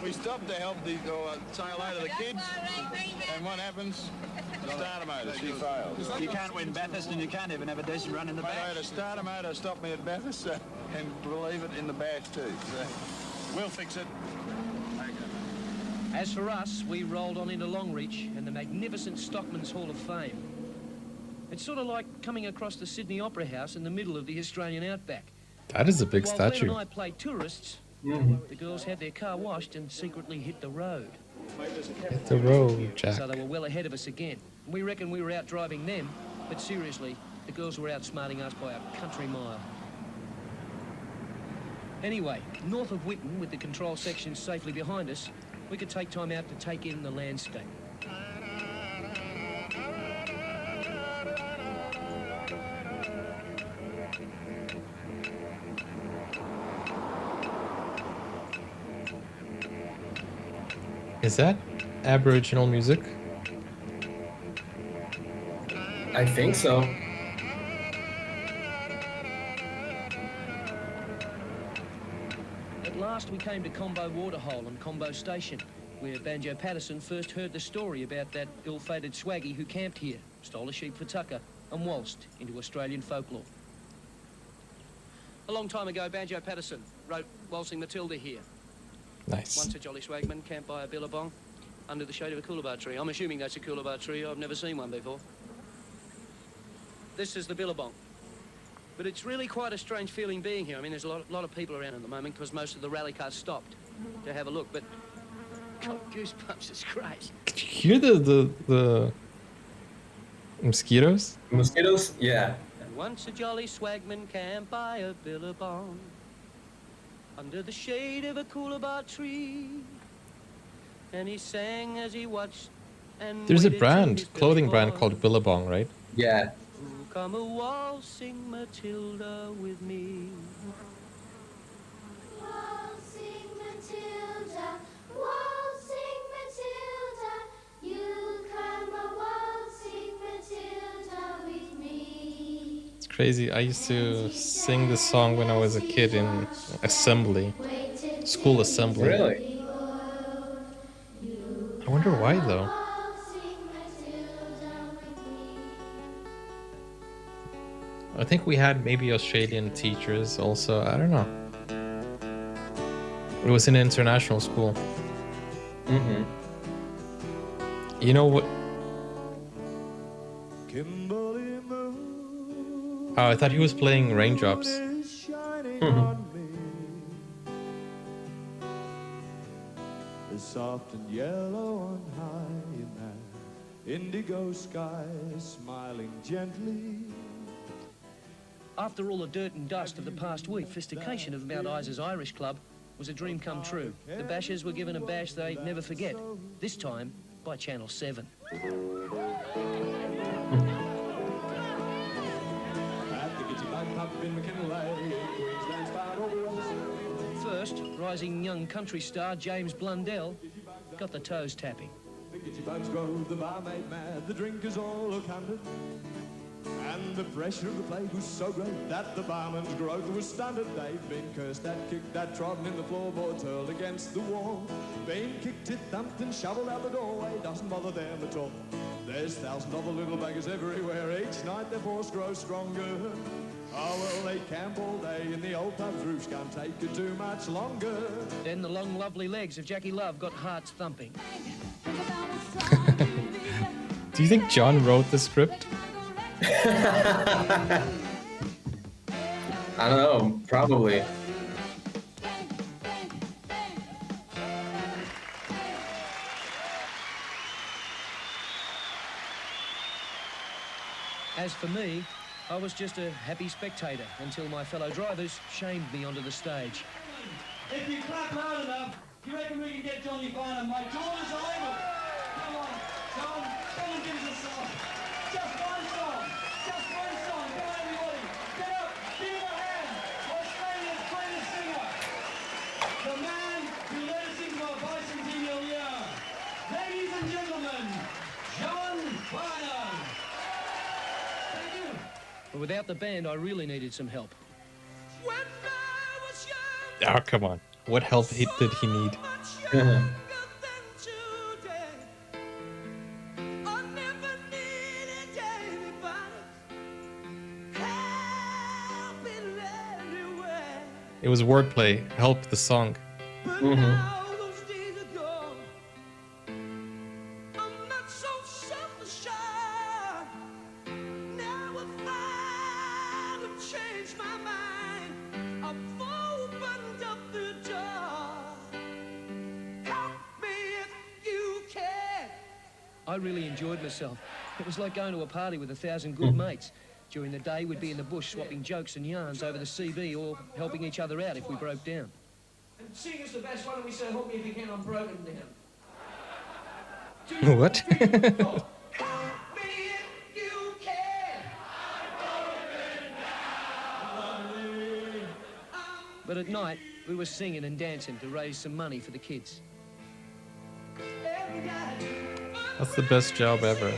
[SPEAKER 10] we stopped to help the say hello to the kids, and what happens? The starter motor, she fails.
[SPEAKER 5] You can't win Bathurst and you can't even have a decent run in the
[SPEAKER 10] But I
[SPEAKER 5] back.
[SPEAKER 10] had a starter motor stop me at Bathurst, and believe it, in the back too. So we'll fix it.
[SPEAKER 4] As for us, we rolled on into Longreach and the magnificent Stockman's Hall of Fame. It's sort of like coming across the Sydney Opera House in the middle of the Australian outback.
[SPEAKER 1] That is a big
[SPEAKER 4] While
[SPEAKER 1] statue.
[SPEAKER 4] Glenn and I played tourists, the girls had their car washed and secretly hit the road.
[SPEAKER 1] Hit the road, Jack.
[SPEAKER 4] So they were well ahead of us again. We reckon we were out driving them, but seriously, the girls were outsmarting us by a country mile. Anyway, north of Whitton, with the control section safely behind us, we could take time out to take in the landscape.
[SPEAKER 1] Is that Aboriginal music?
[SPEAKER 2] I think so.
[SPEAKER 4] At last we came to Combo Waterhole and Combo Station, where Banjo Patterson first heard the story about that ill-fated swaggy who camped here, stole a sheep for tucker, and waltzed into Australian folklore. A long time ago, Banjo Patterson wrote Waltzing Matilda here.
[SPEAKER 1] Nice.
[SPEAKER 4] Once a jolly swagman camped by a billabong under the shade of a coolabah tree. I'm assuming that's a coolabah tree. I've never seen one before. This is the billabong. But it's really quite a strange feeling being here. I mean, there's a lot of people around at the moment because most of the rally cars stopped to have a look. But, God, goosebumps, it's great.
[SPEAKER 1] Did you hear the mosquitoes?
[SPEAKER 2] Mosquitoes? Yeah.
[SPEAKER 4] Once a jolly swagman camped by a billabong under the shade of a coolabah tree, and he sang as he watched and
[SPEAKER 1] There's a
[SPEAKER 4] waited till
[SPEAKER 1] brand,
[SPEAKER 4] his
[SPEAKER 1] clothing
[SPEAKER 4] billy
[SPEAKER 1] brand
[SPEAKER 4] boy.
[SPEAKER 1] called Billabong, right?
[SPEAKER 2] Yeah.
[SPEAKER 4] Come a waltzing Matilda with me.
[SPEAKER 11] Waltzing Matilda, waltzing Matilda, you come a waltzing Matilda with me.
[SPEAKER 1] It's crazy. I used to sing this song when I was a kid in assembly, school assembly.
[SPEAKER 2] Really?
[SPEAKER 1] I wonder why though. I think we had maybe Australian teachers also. I don't know. It was an international school.
[SPEAKER 2] Mm-hmm.
[SPEAKER 1] You know what? Oh, I thought he was playing Raindrops.
[SPEAKER 3] Soft and yellow on high in that indigo sky, smiling gently.
[SPEAKER 4] After all the dirt and dust of the past week, Fistication of Mount Isa's Irish Club was a dream come true. The bashers were given a bash they'd never forget, this time by Channel 7. First, rising young country star James Blundell got the toes tapping.
[SPEAKER 3] The gitty bugs drove the barmaid mad, the drinkers all look handed. And the pressure of the plague was so great that the barman's growth was stunted. They've been cursed at, kicked at, trodden in the floorboards, hurled against the wall. Been kicked, hit, thumped and shoveled out the doorway, doesn't bother them at all.
[SPEAKER 12] There's thousands of the little beggars everywhere. Each night their force grows stronger. Oh, well, they camp all day in the old pub's roofs. Can't take it too much longer.
[SPEAKER 4] Then the long, lovely legs of Jackie Love got hearts thumping.
[SPEAKER 1] Do you think John wrote the script?
[SPEAKER 2] I don't know, probably.
[SPEAKER 4] As for me, I was just a happy spectator until my fellow drivers shamed me onto the stage.
[SPEAKER 13] If you clap loud enough, do you reckon we can get Johnny Farnham, mate? John is able. Come on, John, come and give us a song. Just one song. Just one song. Come on, everybody. Get up. Give him a hand. Australia's greatest singer. The man who led us into our bicentennial year. Ladies and gentlemen, John Farnham. Thank you.
[SPEAKER 4] But without the band, I really needed some help.
[SPEAKER 1] Oh, come on. What help did he need? It was wordplay. Helped the song.
[SPEAKER 4] I really enjoyed myself. It was like going to a party with 1,000 good mates. During the day, we'd be in the bush swapping jokes and yarns over the CB or helping each other out if we broke down.
[SPEAKER 13] And seeing as the best, why don't we say, help me if you can, I'm broken down.
[SPEAKER 1] What?
[SPEAKER 4] But at night, we were singing and dancing to raise some money for the kids.
[SPEAKER 1] That's the best job ever.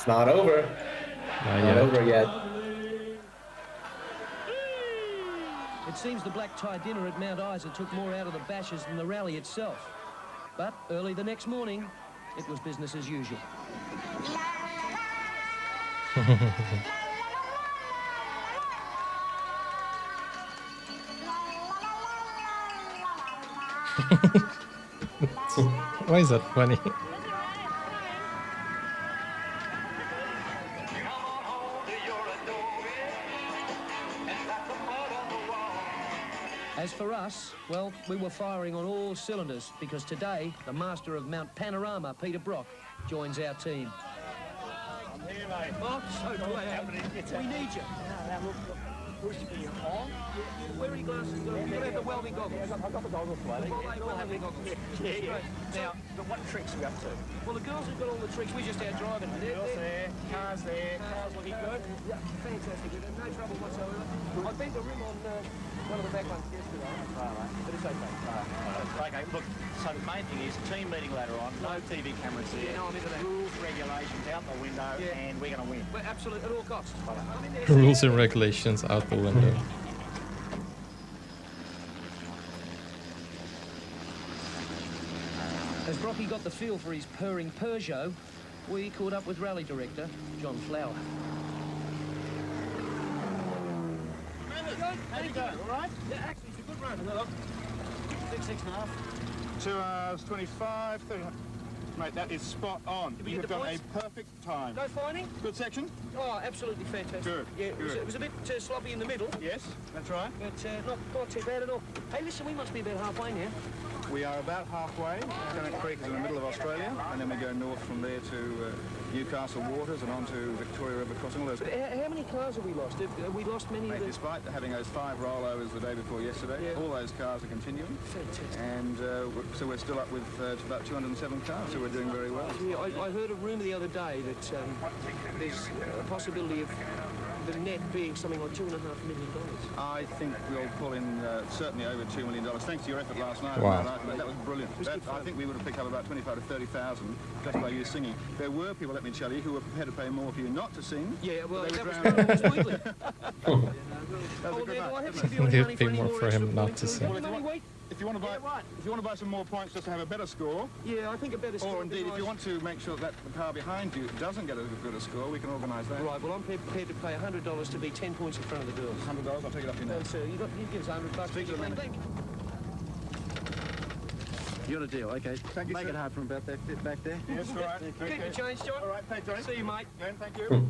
[SPEAKER 2] It's not over. Not over yet.
[SPEAKER 4] It seems the black tie dinner at Mount Isa took more out of the bashers than the rally itself. But early the next morning, it was business as usual.
[SPEAKER 1] Why is that funny?
[SPEAKER 4] As for us, well, we were firing on all cylinders because today, the master of Mount Panorama, Peter Brock, joins our team.
[SPEAKER 13] I'm here, mate. Oh, so glad. We need you. Where are your glasses? You've got to have the welding goggles. Yeah, I've got the goggles, mate. We'll have the goggles. Yeah. Now, but what tricks are we up to? Well, the girls have got all the tricks. We're just out driving. Girls there, cars looking good. Yeah, fantastic. No trouble whatsoever. I bent the rim on one of the back ones yesterday. Right, but it's okay.
[SPEAKER 14] Okay, look, so the main thing is team meeting later on, no TV cameras there.
[SPEAKER 13] Yeah, no, I'm into that.
[SPEAKER 14] Rules, regulations out the window, and we're going to win.
[SPEAKER 13] We're absolute at all costs.
[SPEAKER 1] Rules and regulations out the window.
[SPEAKER 4] As Brocky got the feel for his purring Peugeot, we caught up with rally director John Flower.
[SPEAKER 13] How'd you go? All right? Yeah, actually, it's a good run. Look, 6.5.
[SPEAKER 10] 2 hours, 25, 30. Mate, that is spot on.
[SPEAKER 4] Did we
[SPEAKER 10] You
[SPEAKER 4] get
[SPEAKER 10] have
[SPEAKER 4] the
[SPEAKER 10] done
[SPEAKER 4] points?
[SPEAKER 10] a perfect time.
[SPEAKER 4] No fining?
[SPEAKER 10] Good section?
[SPEAKER 4] Oh, absolutely fantastic.
[SPEAKER 10] Good,
[SPEAKER 4] Yeah, it
[SPEAKER 10] good.
[SPEAKER 4] was a bit sloppy in the middle.
[SPEAKER 10] Yes, that's right.
[SPEAKER 4] But not too bad at all. Hey, listen, we must be about halfway now.
[SPEAKER 10] We are about halfway. Tennant Creek is in the middle of Australia, and then we go north from there to Newcastle Waters and on to Victoria River crossing. All those.
[SPEAKER 4] But how many cars have we lost? Have we lost many
[SPEAKER 10] Mate,
[SPEAKER 4] of the...
[SPEAKER 10] despite having those 5 rollovers the day before yesterday, all those cars are continuing.
[SPEAKER 4] Fantastic.
[SPEAKER 10] And so we're still up with about 207 cars, so we're doing very well.
[SPEAKER 4] Yeah, I heard a rumour the other day that there's a possibility of the net being something like $2.5 million.
[SPEAKER 10] I think we'll pull in certainly over $2 million. Thanks to your effort last night.
[SPEAKER 1] Wow.
[SPEAKER 10] That was brilliant. I think we would have picked up about 25 to 30,000 just by you singing. There were people, let me tell you, who were prepared to pay more for you not to sing.
[SPEAKER 4] Yeah, well,
[SPEAKER 10] they
[SPEAKER 4] that
[SPEAKER 10] would
[SPEAKER 4] was
[SPEAKER 10] drown.
[SPEAKER 4] completely.
[SPEAKER 10] That was a good night.
[SPEAKER 1] They'd pay more for him not to sing.
[SPEAKER 10] Well, if you want to buy some more points just to have a better score,
[SPEAKER 4] yeah, I think a better score.
[SPEAKER 10] or indeed if you want to make sure that the car behind you doesn't get as good a score, we can organise that.
[SPEAKER 4] Right, well, I'm prepared to pay $100 to be 10 points in front of the girls.
[SPEAKER 10] $100, I'll take it up to you now.
[SPEAKER 4] Sir, you give us $100.
[SPEAKER 10] Speak to the manager.
[SPEAKER 5] You got a deal, okay.
[SPEAKER 10] Thank you,
[SPEAKER 5] Make
[SPEAKER 10] sir.
[SPEAKER 5] it hard for him about that bit back there.
[SPEAKER 10] Yes, all right.
[SPEAKER 4] Keep your change, John.
[SPEAKER 10] All right, thanks, Johnny.
[SPEAKER 4] See you, mate.
[SPEAKER 10] Glenn, thank you.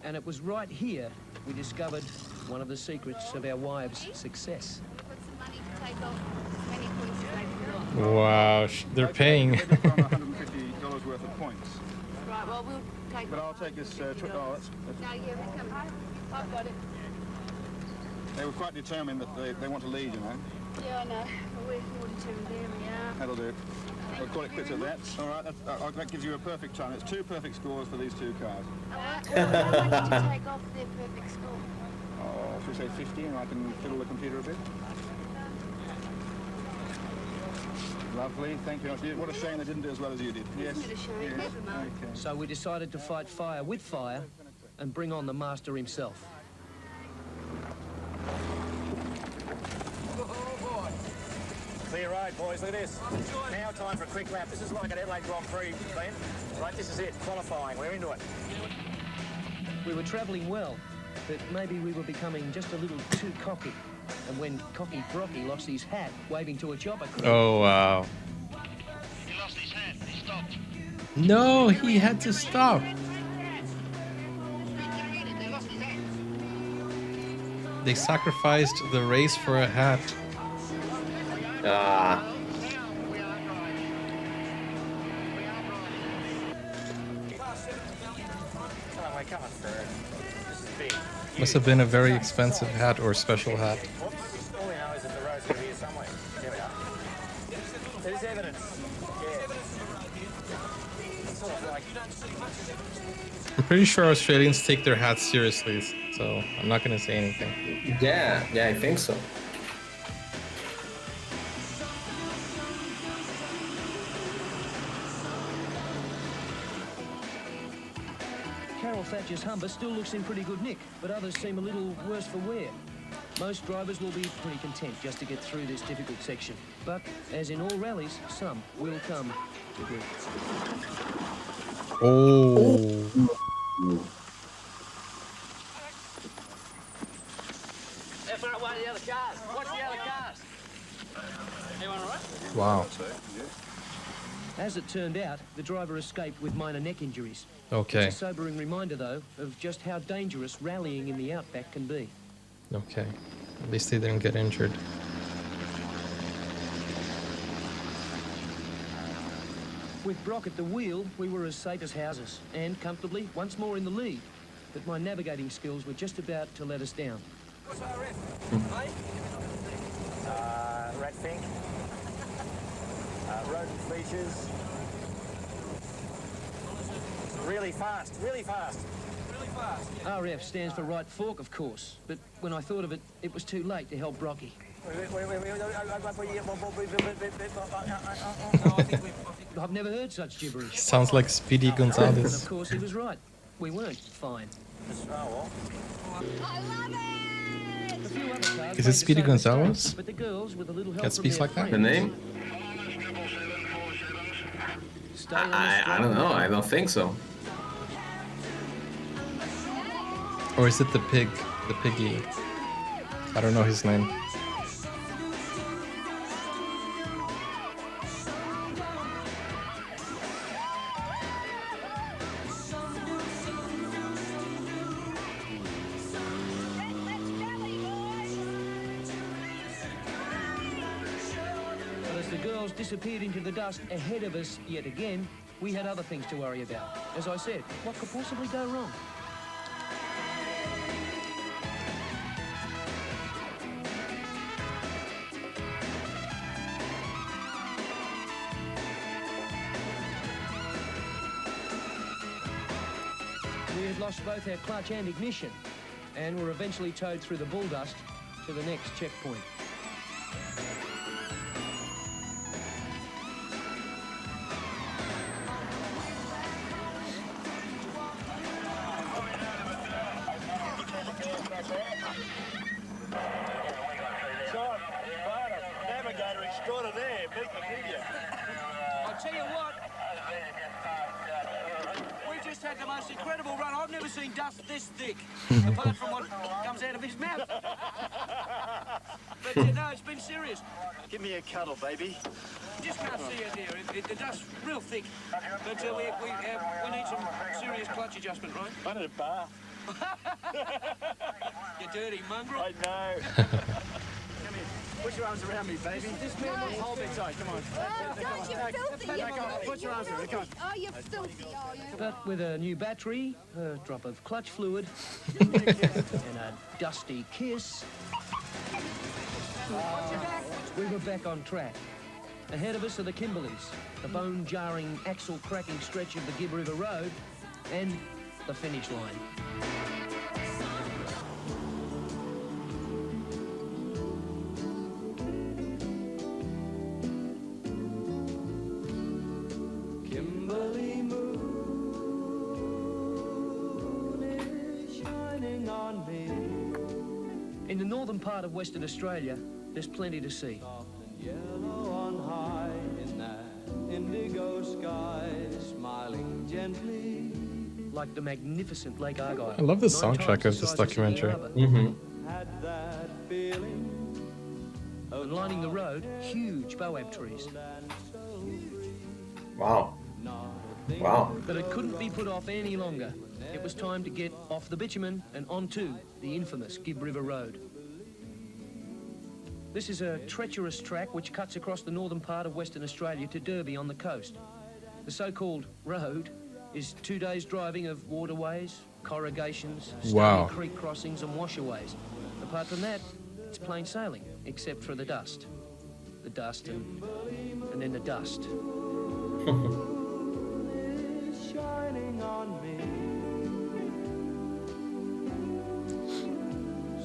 [SPEAKER 4] And it was right here we discovered one of the secrets of our wives' success.
[SPEAKER 6] Put some money to take off as many points as they can.
[SPEAKER 1] Wow, they're paying.
[SPEAKER 10] $150 worth of points.
[SPEAKER 6] Right, well, we'll take
[SPEAKER 10] But I'll take this trip. Oh, that's,
[SPEAKER 6] No, yeah, we come. I've got it.
[SPEAKER 10] they were quite determined that they want to lead, you know.
[SPEAKER 6] Yeah, I know. But we're 42 and there we are.
[SPEAKER 10] That'll do. We'll call it quits at that. All right, that gives you a perfect time. It's 2 perfect scores for these 2 cars.
[SPEAKER 6] How much did you take off their perfect score?
[SPEAKER 10] Oh, should we say 50 and I can fiddle the computer a bit? Lovely, thank you. What a shame they didn't do as well as you did. Yes.
[SPEAKER 6] Isn't it a shame?
[SPEAKER 10] Yes.
[SPEAKER 6] Never mind.
[SPEAKER 10] Okay.
[SPEAKER 4] So we decided to fight fire with fire and bring on the master himself.
[SPEAKER 14] Clear road, boys. Look at this. Now time for a quick lap. This is like an Adelaide Grand Prix, Ben. Right, this is it. Qualifying. We're into it.
[SPEAKER 4] We were travelling well, but maybe we were becoming just a little too cocky. And when cocky Brocky lost his hat waving to a chopper crew...
[SPEAKER 1] Oh, wow.
[SPEAKER 14] He lost his hat. He stopped.
[SPEAKER 1] No, he had to stop. They sacrificed the race for a hat.
[SPEAKER 2] Ah.
[SPEAKER 14] Come on, Fred. This is big.
[SPEAKER 1] Must have been a very expensive hat or special hat.
[SPEAKER 14] All we know is that the road's going to be here somewhere. There we are. There's evidence. Yeah. It's sort of like...
[SPEAKER 1] I'm pretty sure Australians take their hats seriously, so I'm not going to say anything.
[SPEAKER 2] Yeah, I think so.
[SPEAKER 4] Carol Thatcher's Humber still looks in pretty good nick, but others seem a little worse for wear. Most drivers will be pretty content just to get through this difficult section. But, as in all rallies, some will come to grief.
[SPEAKER 1] Oh.
[SPEAKER 5] How far away are the other cars? Watch the other cars. Anyone all right?
[SPEAKER 1] Wow.
[SPEAKER 4] As it turned out, the driver escaped with minor neck injuries.
[SPEAKER 1] Okay.
[SPEAKER 4] It's a sobering reminder, though, of just how dangerous rallying in the outback can be.
[SPEAKER 1] Okay. At least they didn't get injured.
[SPEAKER 4] With Brock at the wheel, we were as safe as houses, and comfortably once more in the lead. But my navigating skills were just about to let us down.
[SPEAKER 5] What's RF?
[SPEAKER 14] rat fink. Rodent features. Really fast, really fast.
[SPEAKER 5] Really fast, yeah.
[SPEAKER 4] RF stands for right fork, of course, but when I thought of it, it was too late to help Brocky. I've never heard such gibberish.
[SPEAKER 1] Sounds like Speedy
[SPEAKER 4] And
[SPEAKER 1] Gonzalez.
[SPEAKER 4] of course, he was right. We weren't fine.
[SPEAKER 1] Is it Speedy Gonzalez?
[SPEAKER 4] But the girls, with a little help
[SPEAKER 1] That
[SPEAKER 4] from
[SPEAKER 1] speaks
[SPEAKER 4] their
[SPEAKER 1] like that?
[SPEAKER 2] The name? I don't know. I don't think so.
[SPEAKER 1] Or is it the pig? The piggy? I don't know his name.
[SPEAKER 4] As the girls disappeared into the dust ahead of us yet again, we had other things to worry about. As I said, what could possibly go wrong? We had lost both our clutch and ignition, and were eventually towed through the bull dust to the next checkpoint.
[SPEAKER 5] John Farnham, navigator extraordinaire, meet the media.
[SPEAKER 13] I'll tell you what, we just had the most incredible run. I've never seen dust this thick, apart from what comes out of his mouth. But no, it's been serious.
[SPEAKER 5] Give me a cuddle, baby.
[SPEAKER 13] Just can't see it here. The dust's real thick. But we need some serious clutch adjustment, right?
[SPEAKER 5] I need a bar.
[SPEAKER 13] You dirty mongrel.
[SPEAKER 5] I know. Come here. Put your arms around me, baby. This man will hold me tight. Come on.
[SPEAKER 6] Don't you filthy,
[SPEAKER 5] Back off. Put your arms around me. Come on.
[SPEAKER 6] Oh, you filthy. Oh, you.
[SPEAKER 4] But with a new battery, a drop of clutch fluid, and a dusty kiss, we were back on track. Ahead of us are the Kimberleys, the bone-jarring, axle-cracking stretch of the Gibb River Road, and the finish line.
[SPEAKER 3] Kimberley moon is shining on me.
[SPEAKER 4] In the northern part of Western Australia, there's plenty to see.
[SPEAKER 3] Yellow on high in that indigo sky, smiling gently.
[SPEAKER 4] Like the magnificent Lake Argyle.
[SPEAKER 1] I love the
[SPEAKER 4] 9
[SPEAKER 1] soundtrack
[SPEAKER 4] times the
[SPEAKER 1] of this
[SPEAKER 4] size Sydney
[SPEAKER 1] documentary.
[SPEAKER 4] Harbour.
[SPEAKER 3] Had that feeling.
[SPEAKER 4] And lining the road, huge boab trees.
[SPEAKER 2] Wow. Wow.
[SPEAKER 4] But it couldn't be put off any longer. It was time to get off the bitumen and onto the infamous Gibb River Road. This is a treacherous track which cuts across the northern part of Western Australia to Derby on the coast. The so-called road is 2 days driving of waterways, corrugations,
[SPEAKER 1] Wow.
[SPEAKER 4] stony creek crossings and washaways. Apart from that, it's plain sailing, except for the dust. The dust and then the dust.
[SPEAKER 3] Is shining on me.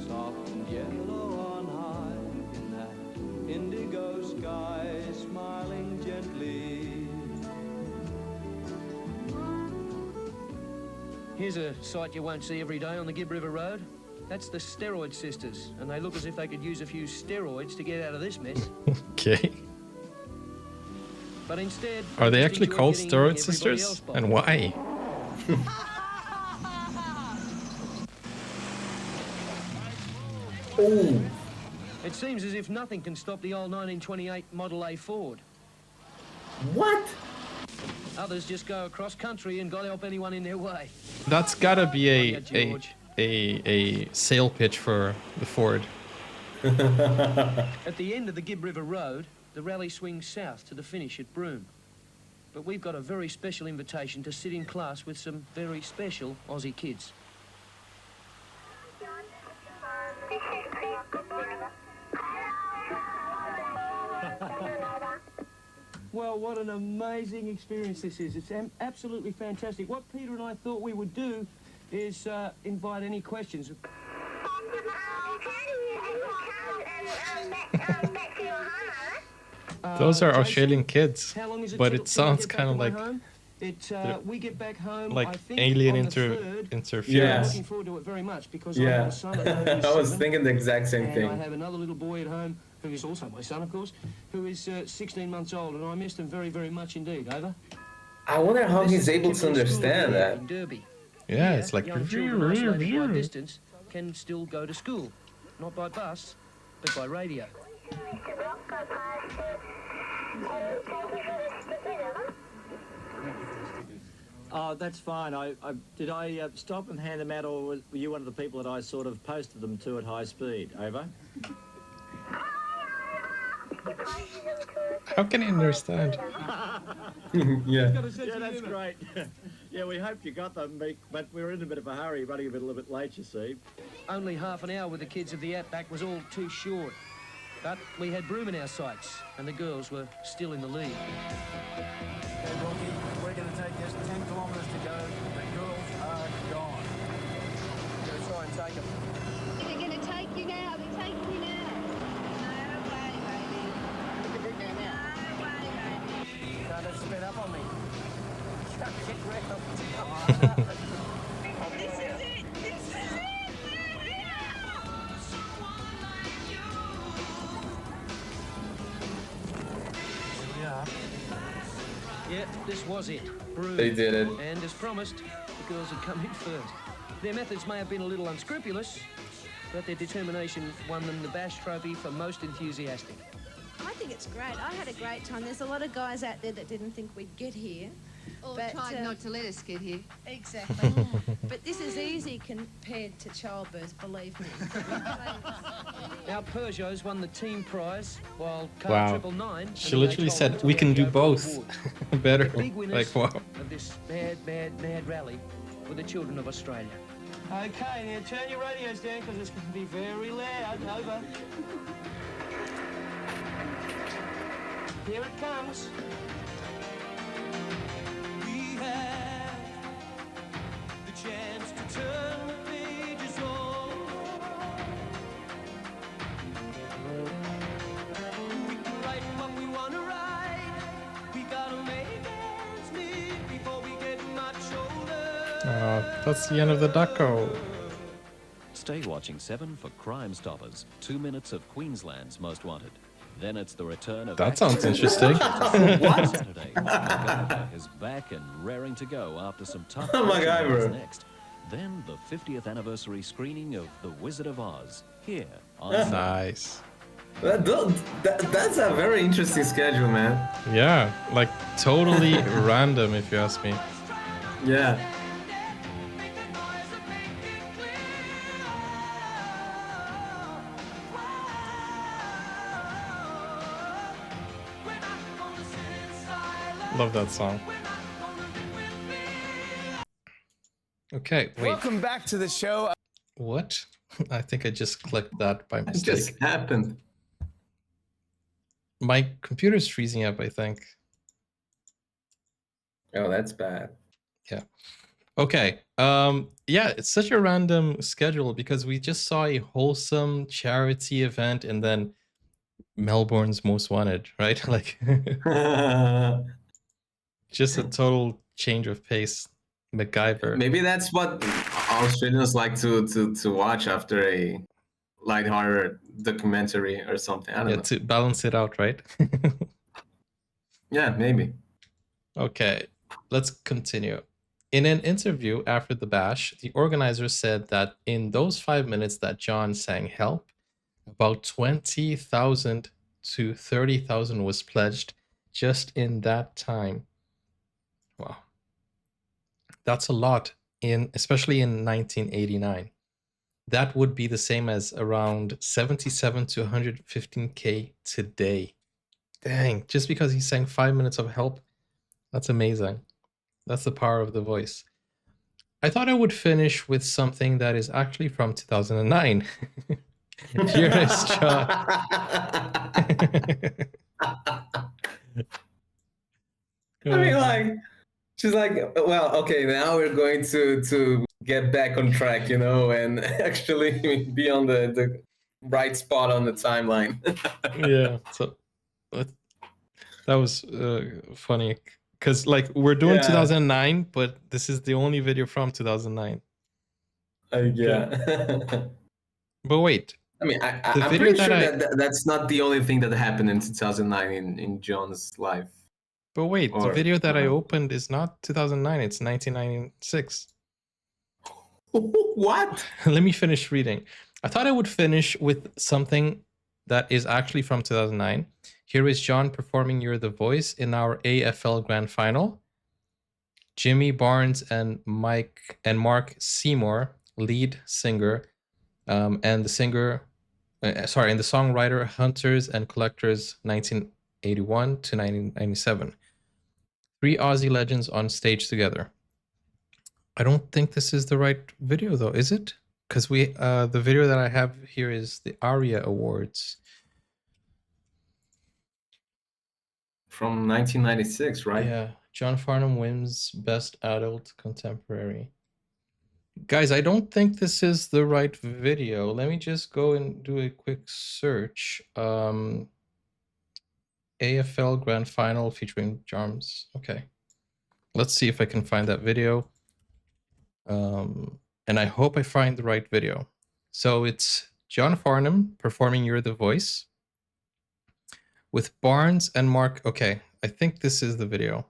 [SPEAKER 3] Soft and yellow on high in that indigo sky, smiling gently.
[SPEAKER 4] Here's a sight you won't see every day on the Gibb River Road. That's the Steroid Sisters, and they look as if they could use a few steroids to get out of this mess.
[SPEAKER 1] Okay.
[SPEAKER 4] But instead,
[SPEAKER 1] Are they
[SPEAKER 4] just
[SPEAKER 1] actually
[SPEAKER 4] enjoy
[SPEAKER 1] called
[SPEAKER 4] getting
[SPEAKER 1] Steroid
[SPEAKER 4] everybody
[SPEAKER 1] Sisters?
[SPEAKER 4] else by.
[SPEAKER 1] And why?
[SPEAKER 2] Ooh.
[SPEAKER 4] It seems as if nothing can stop the old 1928 Model A Ford.
[SPEAKER 2] What?
[SPEAKER 4] Others just go across country and God help anyone in their way.
[SPEAKER 1] That's gotta be
[SPEAKER 4] Yeah,
[SPEAKER 1] a
[SPEAKER 4] George.
[SPEAKER 1] a sale pitch for the Ford.
[SPEAKER 4] At the end of the Gibb River Road, the rally swings south to the finish at Broome. But we've got a very special invitation to sit in class with some very special Aussie kids. Well, what an amazing experience this is. It's absolutely fantastic. What Peter and I thought we would do is invite any questions.
[SPEAKER 1] Those are
[SPEAKER 4] Jason,
[SPEAKER 1] Australian kids,
[SPEAKER 4] how long is
[SPEAKER 1] but
[SPEAKER 4] till-
[SPEAKER 1] it
[SPEAKER 4] till I
[SPEAKER 1] sounds
[SPEAKER 4] get back
[SPEAKER 1] kind of
[SPEAKER 4] to my
[SPEAKER 1] like
[SPEAKER 4] home? We get back home, I
[SPEAKER 1] like
[SPEAKER 4] think,
[SPEAKER 1] alien
[SPEAKER 4] on the 3rd.
[SPEAKER 1] interference.
[SPEAKER 2] Yeah.
[SPEAKER 4] I'm looking forward to it very much because I
[SPEAKER 2] Yeah.
[SPEAKER 4] have a son at home who's
[SPEAKER 2] I was
[SPEAKER 4] 7,
[SPEAKER 2] thinking the exact same
[SPEAKER 4] and I
[SPEAKER 2] thing.
[SPEAKER 4] have another little boy at home who is also my son, of course, who is 16 months old, and I miss them very, very much indeed. Over.
[SPEAKER 2] I wonder how
[SPEAKER 4] This
[SPEAKER 2] he's
[SPEAKER 4] is the
[SPEAKER 2] able to
[SPEAKER 4] Kimberley School
[SPEAKER 2] understand
[SPEAKER 4] here
[SPEAKER 2] that.
[SPEAKER 4] in Derby.
[SPEAKER 1] Yeah,
[SPEAKER 4] Here,
[SPEAKER 1] it's like
[SPEAKER 4] young children isolated by distance can still go to school, not by bus, but by radio.
[SPEAKER 5] Oh, that's fine. Did I stop and hand them out, or were you one of the people that I sort of posted them to at high speed? Over.
[SPEAKER 1] How can I understand?
[SPEAKER 2] Yeah.
[SPEAKER 5] Yeah, that's great. Yeah, we hoped you got them, but we were in a bit of a hurry, running a little bit late, you see.
[SPEAKER 4] Only half an hour with the kids of the Outback was all too short. But we had Broome in our sights, and the girls were still in the lead.
[SPEAKER 5] Hey, Rocky, we're going to take us 10 kilometres to go. The girls are gone. We're going to try and take them.
[SPEAKER 6] They're going to take you now. They're taking you now. No way, baby.
[SPEAKER 5] No way, baby. Can't have sped up on me. Shut it round.
[SPEAKER 3] This is it. This is it.
[SPEAKER 4] Yeah, this was it. Broome.
[SPEAKER 2] They did it.
[SPEAKER 4] And as promised, the girls had come in first. Their methods may have been a little unscrupulous, but their determination won them the Bash Trophy for most enthusiastic.
[SPEAKER 8] I think it's great. I had a great time. There's a lot of guys out there that didn't think we'd get here.
[SPEAKER 6] Or tried not to let us get here.
[SPEAKER 8] Exactly. But this is easy compared to childbirth, believe me.
[SPEAKER 4] Our Peugeots won the team prize, while Car
[SPEAKER 1] Wow.
[SPEAKER 4] 999...
[SPEAKER 1] She literally said, we can do both. Better.
[SPEAKER 4] The big winners
[SPEAKER 1] Like, wow.
[SPEAKER 4] of this mad rally were the children of Australia.
[SPEAKER 13] Okay, now turn your radios down because it's going to be very loud. Over. Here it comes. We have the chance to turn the pages on. We can write what we want to write. We gotta make ends meet before we get much older.
[SPEAKER 1] That's the end of the doco.
[SPEAKER 15] Stay watching 7 for Crime Stoppers, 2 minutes of Queensland's Most Wanted. Then it's the return of...
[SPEAKER 1] That sounds interesting.
[SPEAKER 15] What? Saturday, MacGyver is back and raring to go after some tough...
[SPEAKER 2] MacGyver.
[SPEAKER 15] Next. Then the 50th anniversary screening of The Wizard of Oz, here on...
[SPEAKER 1] Nice.
[SPEAKER 2] That's a very interesting schedule, man.
[SPEAKER 1] Yeah, like totally random if you ask me.
[SPEAKER 2] Yeah.
[SPEAKER 1] Love that song. Okay, wait.
[SPEAKER 16] Welcome back to the show.
[SPEAKER 1] What? I think I just clicked that by
[SPEAKER 2] It
[SPEAKER 1] mistake.
[SPEAKER 2] just happened.
[SPEAKER 1] My computer's freezing up, I think.
[SPEAKER 2] Oh, that's bad.
[SPEAKER 1] Yeah. Okay. Yeah, it's such a random schedule because we just saw a wholesome charity event and then Melbourne's Most Wanted, right? Like just a total change of pace. MacGyver.
[SPEAKER 2] Maybe that's what Australians like to watch after a lighthearted documentary or something. I don't know.
[SPEAKER 1] To balance it out, right?
[SPEAKER 2] Yeah, maybe.
[SPEAKER 1] Okay, let's continue. In an interview after the bash, the organizer said that in those 5 minutes that John sang Help, about 20,000 to 30,000 was pledged just in that time. Wow. That's a lot, especially in 1989. That would be the same as around 77 to 115K today. Dang, just because he sang 5 minutes of Help, that's amazing. That's the power of the voice. I thought I would finish with something that is actually from 2009. Here is John.
[SPEAKER 2] I mean, like, she's like, well, okay, now we're going to get back on track, you know, and actually be on the right spot on the timeline.
[SPEAKER 1] Yeah, so that was funny because like we're doing 2009, but this is the only video from 2009.
[SPEAKER 2] Yeah.
[SPEAKER 1] But wait.
[SPEAKER 2] I mean, I'm pretty sure that's not the only thing that happened in 2009 in John's life.
[SPEAKER 1] But wait, the video that I opened is not 2009, it's 1996.
[SPEAKER 2] What?
[SPEAKER 1] Let me finish reading. I thought I would finish with something that is actually from 2009. Here is John performing You're the Voice in our AFL Grand Final. Jimmy Barnes and Mark Seymour, lead singer, and the songwriter Hunters and Collectors 19 1981 to 1997. 3 Aussie legends on stage together. I don't think this is the right video though, is it? Because the video that I have here is the ARIA Awards.
[SPEAKER 2] From 1996, right?
[SPEAKER 1] Yeah, John Farnham wins Best Adult Contemporary. Guys, I don't think this is the right video. Let me just go and do a quick search. AFL Grand Final featuring Jarms. Okay. Let's see if I can find that video. And I hope I find the right video. So it's John Farnham performing You're the Voice with Barnes and Mark. Okay, I think this is the video.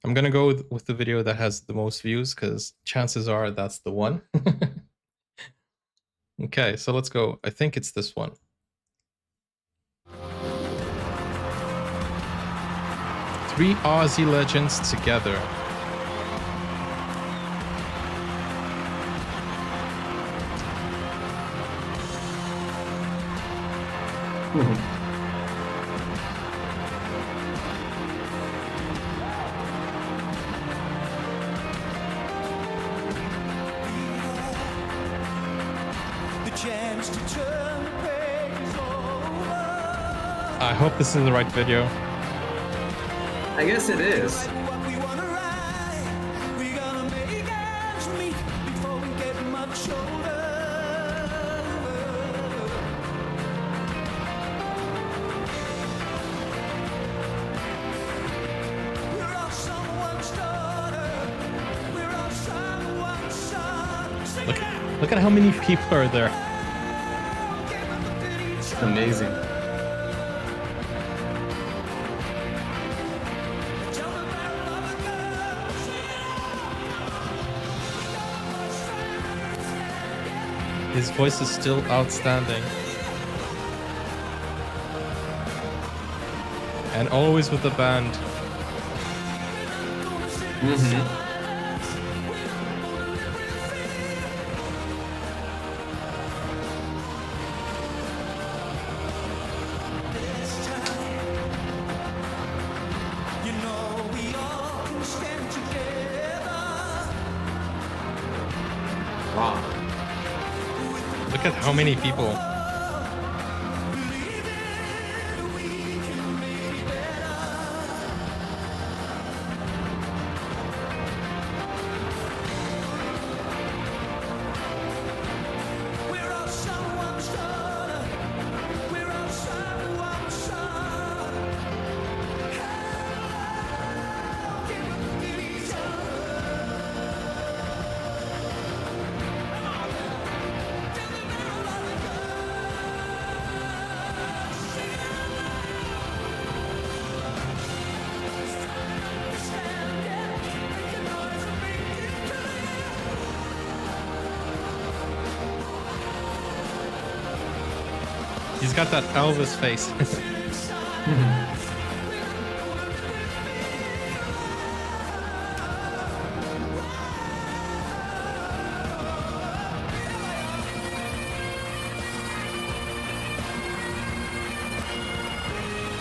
[SPEAKER 1] I'm going to go with the video that has the most views because chances are that's the one. Okay, so let's go. I think it's this one. Three Aussie legends together. I hope this is the right video.
[SPEAKER 2] I guess it is.
[SPEAKER 1] Look at how many people are there.
[SPEAKER 2] It's amazing.
[SPEAKER 1] His voice is still outstanding. And always with the band.
[SPEAKER 2] Wow.
[SPEAKER 1] Look at how many people. He's got that Elvis face.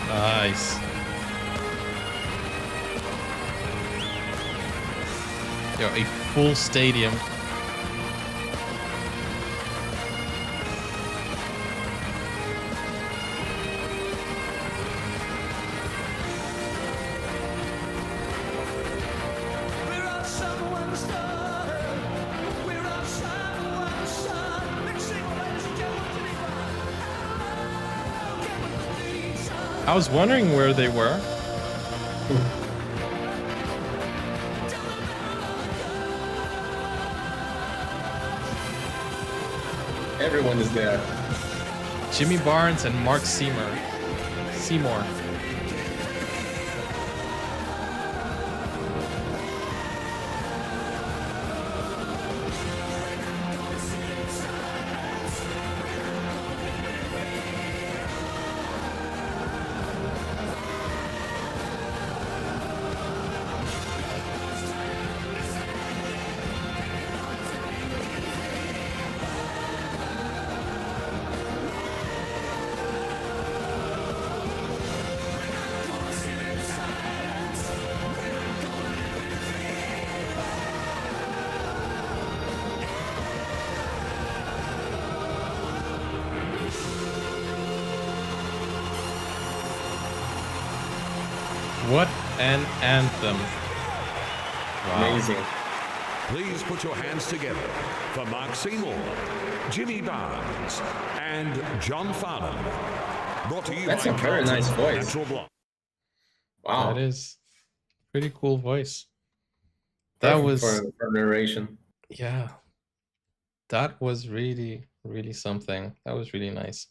[SPEAKER 1] Nice. Yo, a full stadium. I was wondering where they were.
[SPEAKER 2] Everyone is there.
[SPEAKER 1] Jimmy Barnes and Mark Seymour. What an anthem. Wow.
[SPEAKER 2] Amazing.
[SPEAKER 16] Please put your hands together for Mark Seymour, Jimmy Barnes, and John Farnham. Brought to you
[SPEAKER 2] That's
[SPEAKER 16] by
[SPEAKER 2] a very
[SPEAKER 16] Carlton
[SPEAKER 2] nice voice.
[SPEAKER 16] Natural Blonde.
[SPEAKER 2] Wow.
[SPEAKER 1] That is pretty cool voice. That
[SPEAKER 2] Perfect
[SPEAKER 1] was
[SPEAKER 2] for narration.
[SPEAKER 1] yeah. That was really, really something. That was really nice.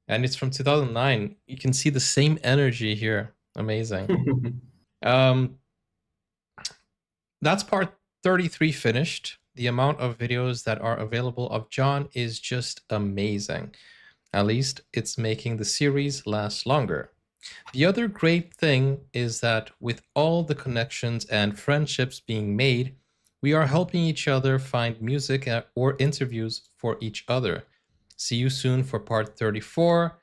[SPEAKER 1] And it's from 2009. You can see the same energy here. Amazing. That's part 33 finished. The amount of videos that are available of John is just amazing. At least it's making the series last longer. The other great thing is that with all the connections and friendships being made, we are helping each other find music or interviews for each other. See you soon for part 34.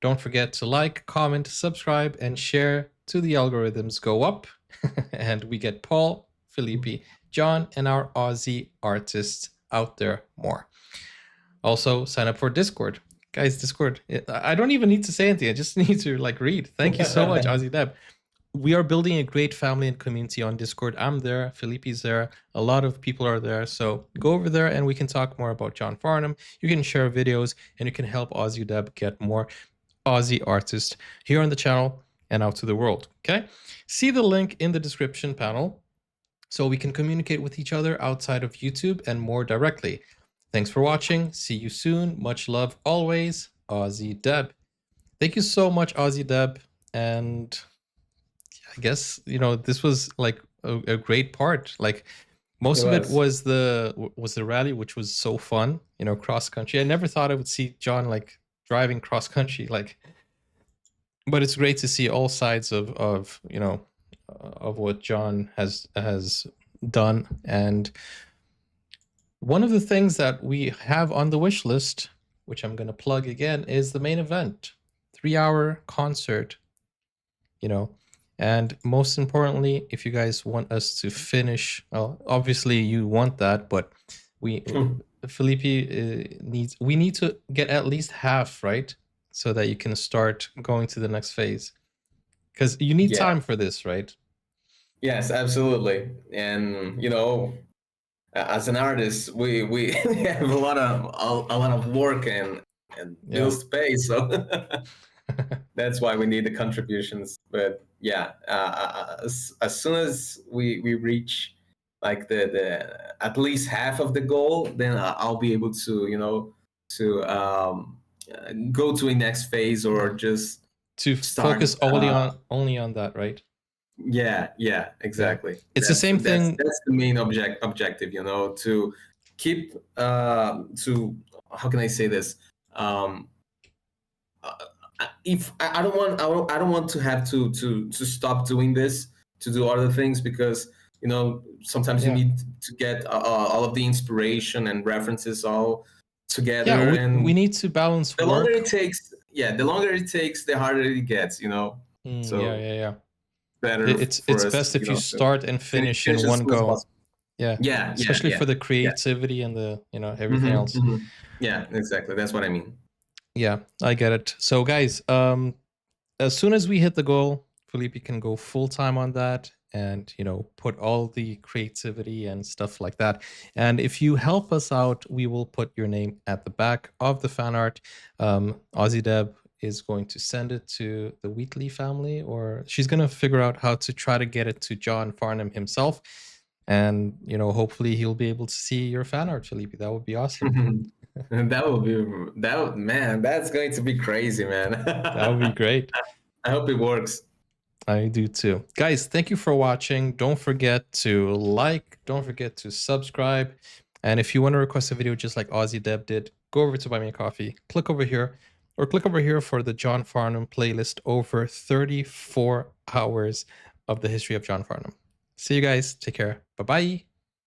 [SPEAKER 1] Don't forget to like, comment, subscribe, and share to the algorithms go up. And we get Paul, Felipe, John, and our Aussie artists out there more. Also, sign up for Discord. Guys, Discord. I don't even need to say anything. I just need to read. Thank you so much, Aussie Deb. We are building a great family and community on Discord. I'm there. Felipe's there. A lot of people are there. So go over there and we can talk more about John Farnham. You can share videos and you can help Aussie Deb get more Aussie artists here on the channel and out to the world. Okay? See the link in the description panel so we can communicate with each other outside of YouTube and more directly. Thanks for watching. See you soon. Much love always. Aussie Deb. Thank you so much, Aussie Deb. And I guess, this was a great part. Most of it was the rally, which was so fun, cross country. I never thought I would see John driving cross country, but it's great to see all sides of what John has done. And one of the things that we have on the wish list, which I'm going to plug again, is the main event, 3-hour concert, and most importantly, if you guys want us to finish, well, obviously you want that, but Felipe we need to get at least half, right? So that you can start going to the next phase. Because you need time for this, right?
[SPEAKER 2] Yes, absolutely. And as an artist, we have a lot of work and bills to pay, so that's why we need the contributions. But as soon as we reach the at least half of the goal, then I'll be able to go to a next phase or just
[SPEAKER 1] to focus only on that, right?
[SPEAKER 2] Yeah, exactly.
[SPEAKER 1] Yeah. It's the same thing.
[SPEAKER 2] That's the main objective, to keep to how can I say this? If I don't want to have to stop doing this to do other things, because sometimes you need to get all of the inspiration and references all together.
[SPEAKER 1] Yeah,
[SPEAKER 2] and
[SPEAKER 1] we need to balance
[SPEAKER 2] the
[SPEAKER 1] work.
[SPEAKER 2] longer it takes, the harder it gets. So
[SPEAKER 1] yeah.
[SPEAKER 2] Better.
[SPEAKER 1] It's best if you start and finish in one go. Yeah, especially for the creativity and the everything else.
[SPEAKER 2] Yeah, exactly. That's what I mean.
[SPEAKER 1] Yeah, I get it. So guys, as soon as we hit the goal, Felipe can go full time on that and put all the creativity and stuff like that. And if you help us out, we will put your name at the back of the fan art. Aussie Deb is going to send it to the Wheatley family, or she's going to figure out how to try to get it to John Farnham himself. And hopefully he'll be able to see your fan art, Felipe. That would be awesome.
[SPEAKER 2] That's going to be crazy, man.
[SPEAKER 1] That would be great.
[SPEAKER 2] I hope it works.
[SPEAKER 1] I do too. Guys, thank you for watching. Don't forget to like, don't forget to subscribe. And if you want to request a video just like Aussie Deb did, go over to Buy Me a Coffee, click over here, or click over here for the John Farnham playlist, over 34 hours of the history of John Farnham. See you guys. Take care. Bye-bye.